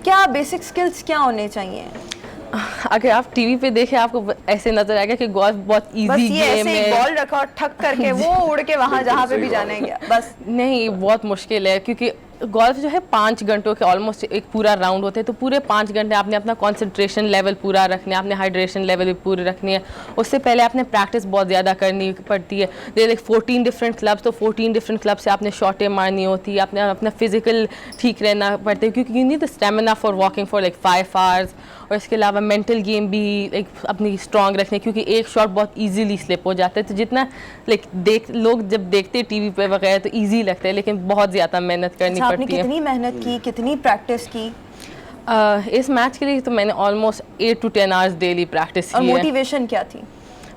क्या बेसिक स्किल्स क्या होने चाहिए? अगर आप टीवी पे देखें आपको ऐसे नजर आएगा कि गोल्फ बहुत इजी गेम है, बॉल रखा और ठक करके वो उड़ के वहां जहां पे भी जाने गया, बस नहीं, बहुत मुश्किल है। क्योंकि गोल्फ जो है 5 घंटों के ऑलमोस्ट एक पूरा राउंड होते हैं, तो पूरे 5 घंटे आपने अपना कंसंट्रेशन लेवल पूरा रखना है, आपने हाइड्रेशन लेवल भी पूरी रखनी है। उससे पहले आपने प्रैक्टिस बहुत ज़्यादा करनी पड़ती है। देयर 14 डिफरेंट क्लब्स, तो 14 डिफरेंट क्लब से आपने शॉटें मारनी होती है, आपने अपना फिजिकल ठीक रहना पड़ता है, क्योंकि you need the stamina for walking for like 5 hours। और इसके अलावा मेंटल गेम भी एक अपनी स्ट्रॉन्ग रखने, क्योंकि एक शॉट बहुत इजीली स्लिप हो जाता है। तो जितना लाइक लोग जब देखते हैं टीवी पे वगैरह तो इजी लगता है, लेकिन बहुत ज़्यादा मेहनत करनी पड़ती है। कितनी मेहनत की, कितनी प्रैक्टिस की? इस मैच के लिए तो मैंने almost 8 to 10 hours daily practice की है। मोटिवेशन क्या थी?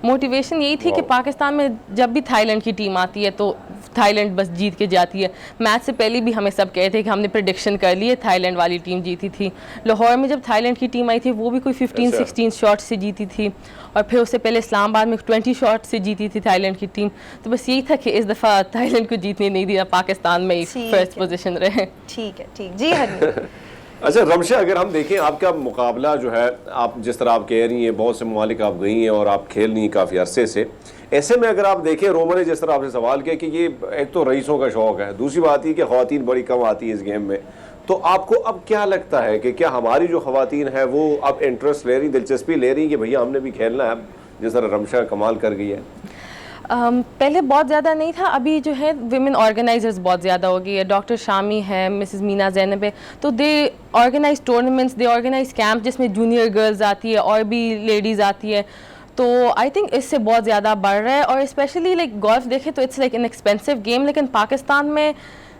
मोटिवेशन यही थी कि पाकिस्तान में जब भी थाईलैंड की टीम आती है तो थाईलैंड बस जीत के जाती है। मैच से पहले भी हमें सब कहते हैं कि हमने प्रेडिक्शन कर ली है, थाईलैंड वाली टीम जीती थी। लाहौर में जब थाईलैंड की टीम आई थी वो भी कोई 15-16 शॉट से जीती थी, और फिर उससे पहले इस्लामाबाद में 20 शॉट से जीती थी थाईलैंड की टीम। तो बस यही था कि इस दफ़ा थाईलैंड को जीतने नहीं दिया, पाकिस्तान में ही फर्स्ट पोजीशन रहे। ठीक है, ठीक। जी हरमीत। अच्छा रमशा, अगर हम देखें आपका मुकाबला जो है, आप जिस तरह आप कह रही हैं बहुत से ममालिक आप गई हैं और आप खेल रही हैं काफ़ी अरसे से, ऐसे में अगर आप देखें, रोमा ने जिस तरह आपसे सवाल किया कि ये एक तो रईसों का शौक़ है, दूसरी बात ये कि ख़वातीन बड़ी कम आती है इस गेम में, तो आपको अब क्या लगता है कि क्या हमारी जो ख़वातीन है वो अब इंटरेस्ट ले रही, दिलचस्पी ले रही कि भैया हमने भी खेलना है, जिस तरह रमशा कमाल कर गई है? पहले बहुत ज़्यादा नहीं था, अभी जो है विमेन ऑर्गेनाइजर्स बहुत ज़्यादा हो गई है। डॉक्टर शामी है, मिसेस मीना ज़ैनब है, तो they organise tournaments, they organise camp जिसमें जूनियर गर्ल्स आती है और भी लेडीज़ आती है। तो आई थिंक इससे बहुत ज़्यादा बढ़ रहा है। और स्पेशली लाइक गोल्फ देखें तो it's like an expensive game, लेकिन पाकिस्तान में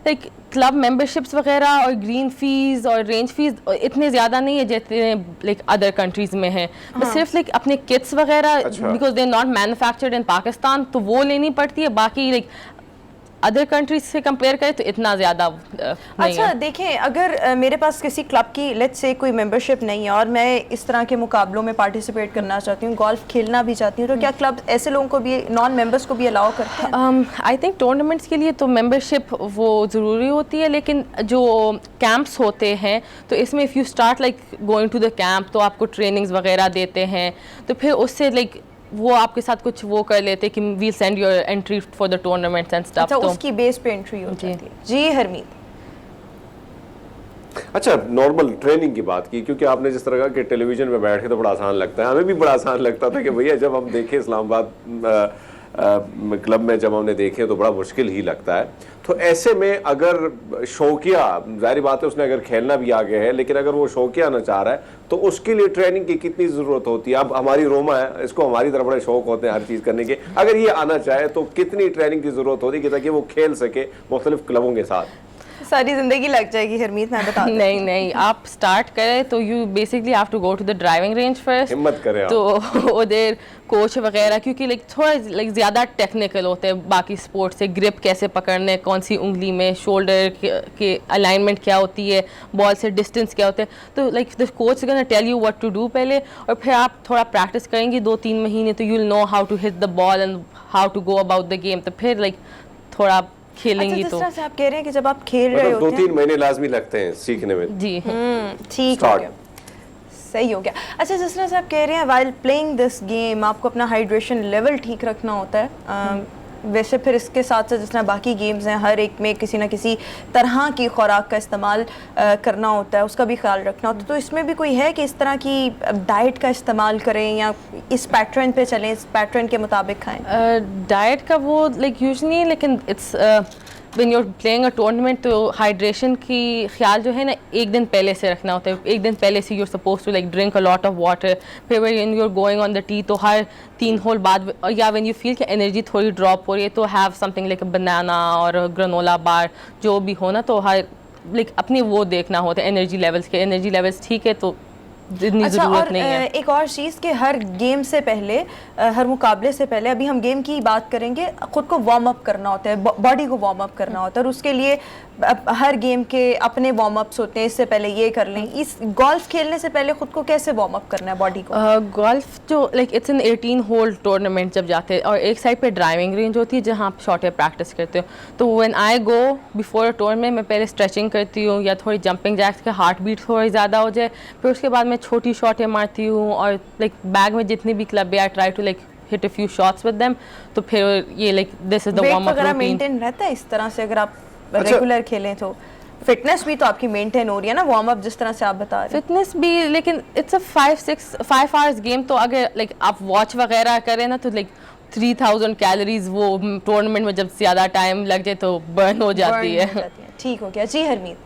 लाइक क्लब मेंबरशिप्स वगैरह और ग्रीन फीस और रेंज फीस इतने ज़्यादा नहीं है जितने लाइक अदर कंट्रीज़ में है। बस सिर्फ लाइक अपने किट्स वगैरह because they not manufactured in Pakistan तो वो लेनी पड़ती है, बाकी लाइक अदर कंट्रीज से कंपेयर करें तो इतना ज़्यादा नहीं अच्छा है। देखें, अगर मेरे पास किसी क्लब की लेट्स से कोई मेंबरशिप नहीं है और मैं इस तरह के मुकाबलों में पार्टिसिपेट करना चाहती हूँ, गोल्फ खेलना भी चाहती हूँ, तो क्या क्लब ऐसे लोगों को भी, नॉन मेंबर्स को भी अलाउ करते हैं? आई थिंक टूर्नामेंट्स के लिए तो मेंबरशिप वो ज़रूरी होती है, लेकिन जो कैंप्स होते हैं तो इसमें if you start like going to the camp तो आपको ट्रेनिंग्स वगैरह देते हैं, तो फिर उससे लाइक वो आपके साथ कुछ वो कर लेते हैं कि we send your entry for the tournaments and stuff. अच्छा, तो उसकी बेस पे एंट्री हो जाती है। जी हरमीत, अच्छा, नॉर्मल ट्रेनिंग की बात की, क्योंकि आपने जिस तरह का कि टेलीविजन में बैठ के तो बड़ा आसान लगता है, हमें भी बड़ा आसान लगता था कि भैया जब हम देखें इस्लामाबाद क्लब में जब हमने देखे तो बड़ा मुश्किल ही लगता है। तो ऐसे में अगर शौकिया, जाहिर बात है उसने अगर खेलना भी आगे है, लेकिन अगर वो शौकिया ना चाह रहा है तो उसके लिए ट्रेनिंग की कितनी ज़रूरत होती है? अब हमारी रोमा है, इसको हमारी तरह बड़े शौक होते हैं हर चीज़ करने के, अगर ये आना चाहे तो कितनी ट्रेनिंग की ज़रूरत होती है ताकि वो खेल सके मुख्तलिफ क्लबों के साथ? सारी जिंदगी लग जाएगी हरमीत, मैं बता दूं। नहीं नहीं, आप स्टार्ट करें तो you basically have to go to the driving range first. हिम्मत करें आप। तो उधर कोच वगैरह, क्योंकि लाइक थोड़ा लाइक ज़्यादा टेक्निकल होते हैं बाकी स्पोर्ट्स से, ग्रिप कैसे पकड़ने, कौन सी उंगली में, शोल्डर के अलाइनमेंट क्या होती है, बॉल से डिस्टेंस क्या होते हैं, तो like the coach gonna tell you what to do पहले, और फिर आप थोड़ा प्रैक्टिस करेंगे 2-3 महीने तो you will know how to hit the ball and how to go about the game, तो फिर लाइक थोड़ा खेलेंगी। अच्छा, तो जिस तरह से आप कह रहे हैं कि जब आप खेल रहे मतलब होते 2-3 हैं, महीने लाजमी लगते हैं सीखने में। जी ठीक हो Start. गया, सही हो गया। अच्छा, जिस तरह से आप कह रहे हैं व्हाइल प्लेइंग दिस गेम आपको अपना हाइड्रेशन लेवल ठीक रखना होता है, वैसे फिर इसके साथ साथ जिस तरह बाकी गेम्स हैं हर एक में किसी ना किसी तरह की खुराक का इस्तेमाल करना होता है, उसका भी ख्याल रखना होता है, तो इसमें भी कोई है कि इस तरह की डाइट का इस्तेमाल करें या इस पैटर्न पे चलें, इस पैटर्न के मुताबिक खाएं? डाइट का वो लाइक यूज नहीं है, लेकिन it's when you are playing a tournament तो हाइड्रेशन की ख्याल जो है ना एक दिन पहले से रखना होता है। एक दिन पहले से you are suppose to like drink a lot of water, फिर when you are going on the tee तो हर 3 होल बाद, या व्हेन यू फील कि एनर्जी थोड़ी ड्रॉप हो रही है तो have something like a banana और ग्रेनोला बार जो भी हो ना, तो हर लाइक अपनी वो देखना होता है एनर्जी लेवल्स के, एनर्जी लेवल्स ठीक है तो इतनी अच्छा, ज़रूरत और नहीं है। एक और चीज़ कि हर गेम से पहले, हर मुकाबले से पहले, अभी हम गेम की बात करेंगे, खुद को वार्म अप करना होता है, बॉडी को वार्म अप करना होता है, और उसके लिए हर गेम के अपने वार्म अप्स होते हैं, इससे पहले ये कर लें। इस गोल्फ खेलने से पहले खुद को कैसे वार्म अप करना है बॉडी को? गोल्फ जो like it's an 18 hole tournament जब जाते हैं, और एक साइड पे ड्राइविंग रेंज होती है जहाँ आप शॉर्ट प्रैक्टिस करते हो, तो when I go before a tournament मैं पहले स्ट्रेचिंग करती हूँ या थोड़ी जंपिंग जैक्स के हार्ट बीट थोड़ी ज़्यादा हो जाए, फिर उसके बाद मैं छोटी शॉटें मारती हूँ, और लाइक बैग में जितनी भी क्लब है I try to like hit a few shots with them, तो फिर ये like this is the warm up routine. Maintain रहता है इस तरह से अगर आप रेगुलर खेलें तो? फिटनेस भी तो आपकी मेंटेन हो रही है ना, वार्म अप जिस तरह से आप बता रहे हैं। फिटनेस भी, लेकिन इट्स अ 5 आवर्स गेम, तो अगर लाइक आप वॉच वगैरह करें ना तो लाइक 3000 कैलोरीज वो टूर्नामेंट में जब ज़्यादा टाइम लग जाए तो बर्न हो जाती है। ठीक हो गया। जी हरमीत,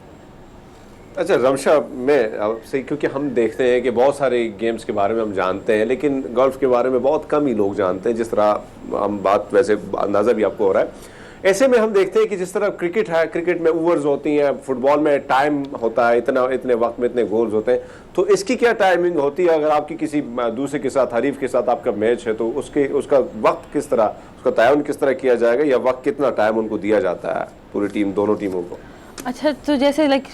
अच्छा रमशा, मैं आपसे, क्योंकि हम देखते हैं कि बहुत सारे गेम्स के बारे में हम जानते हैं लेकिन गोल्फ के बारे में बहुत कम ही लोग जानते हैं, जिस तरह हम बात वैसे अंदाज़ा भी आपको हो रहा है। ऐसे में हम देखते हैं कि जिस तरह क्रिकेट है, क्रिकेट में ओवर्स होती हैं, फुटबॉल में टाइम होता है, इतने वक्त में इतने गोल्स होते हैं, तो इसकी क्या टाइमिंग होती है? अगर आपकी किसी दूसरे के साथ, हरीफ के साथ आपका मैच है तो उसका वक्त किस तरह, उसका तयन किस तरह किया जाएगा, या वक्त कितना टाइम उनको दिया जाता है पूरी टीम, दोनों टीमों को? अच्छा, तो जैसे लाइक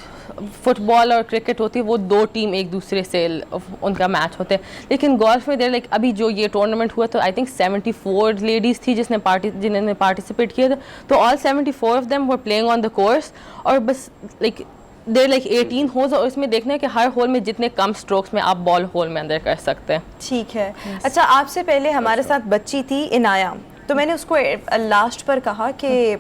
फुटबॉल और क्रिकेट होती है वो 2 टीम एक दूसरे से उनका मैच होते हैं, लेकिन गोल्फ में देर लाइक अभी जो ये टूर्नामेंट हुआ तो आई थिंक 74 लेडीज़ थी जिन्होंने पार्टिसिपेट किया था, तो all 74 of them were playing on the course, और बस लाइक देर लाइक 18 होल्स, और इसमें देखना है कि हर होल में जितने कम स्ट्रोक्स में आप बॉल होल में अंदर कर सकते हैं। ठीक है। अच्छा, आपसे पहले हमारे साथ बच्ची थी इनाया, तो मैंने उसको लास्ट पर कहा कि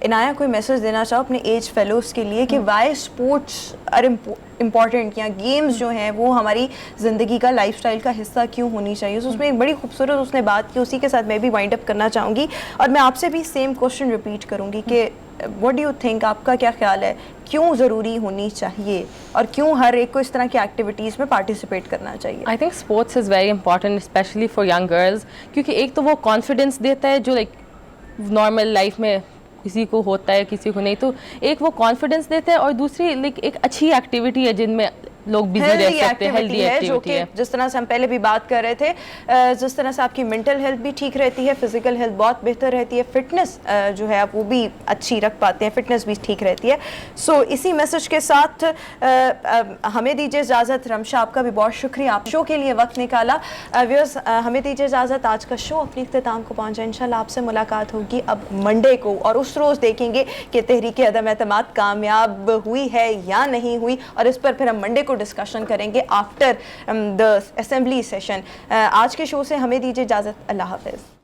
इनाया कोई मैसेज देना चाहो अपने एज फेलोज़ के लिए कि वाई स्पोर्ट्स आर इम्पॉर्टेंट, या गेम्स जो हैं वो हमारी ज़िंदगी का, लाइफस्टाइल का हिस्सा क्यों होनी चाहिए। तो उसमें एक बड़ी खूबसूरत उसने बात की, उसी के साथ मैं भी वाइंड अप करना चाहूँगी, और मैं आपसे भी सेम क्वेश्चन रिपीट करूँगी कि व्हाट डू यू थिंक, आपका क्या ख्याल है क्यों ज़रूरी होनी चाहिए और क्यों हर एक को इस तरह की एक्टिविटीज़ में पार्टिसिपेट करना चाहिए? I think sports is very important specially for young girls, क्योंकि एक तो वो कॉन्फिडेंस देता है जो लाइक नॉर्मल लाइफ में किसी को होता है किसी को नहीं, तो एक वो कॉन्फिडेंस देता है और दूसरी लाइक एक अच्छी एक्टिविटी है जिनमें लोग बिजी रह सकते हैं, हेल्दी है जो एक्टिविटी कि है। जिस तरह से हम पहले भी बात कर रहे थे, जिस तरह से आपकी मेंटल हेल्थ भी ठीक रहती है, फिजिकल हेल्थ बहुत बेहतर रहती है, फिटनेस जो है आप वो भी अच्छी रख पाते हैं, फिटनेस भी ठीक रहती है। सो इसी मैसेज के साथ हमें दीजिए इजाज़त। रमशा आपका भी बहुत शुक्रिया, आप शो के लिए वक्त निकाला। व्यूअर्स हमें दीजिए इजाज़त, आज का शो अपनी इख्तिताम को पहुँचा। इंशाल्लाह आपसे मुलाकात होगी अब मंडे को और उस रोज़ देखेंगे कि तहरीक अदम एतमाद कामयाब हुई है या नहीं हुई, और इस पर फिर हम मंडे को डिस्कशन करेंगे आफ्टर द असेंबली सेशन। आज के शो से हमें दीजिए इजाज़त, अल्लाह हाफ़िज़।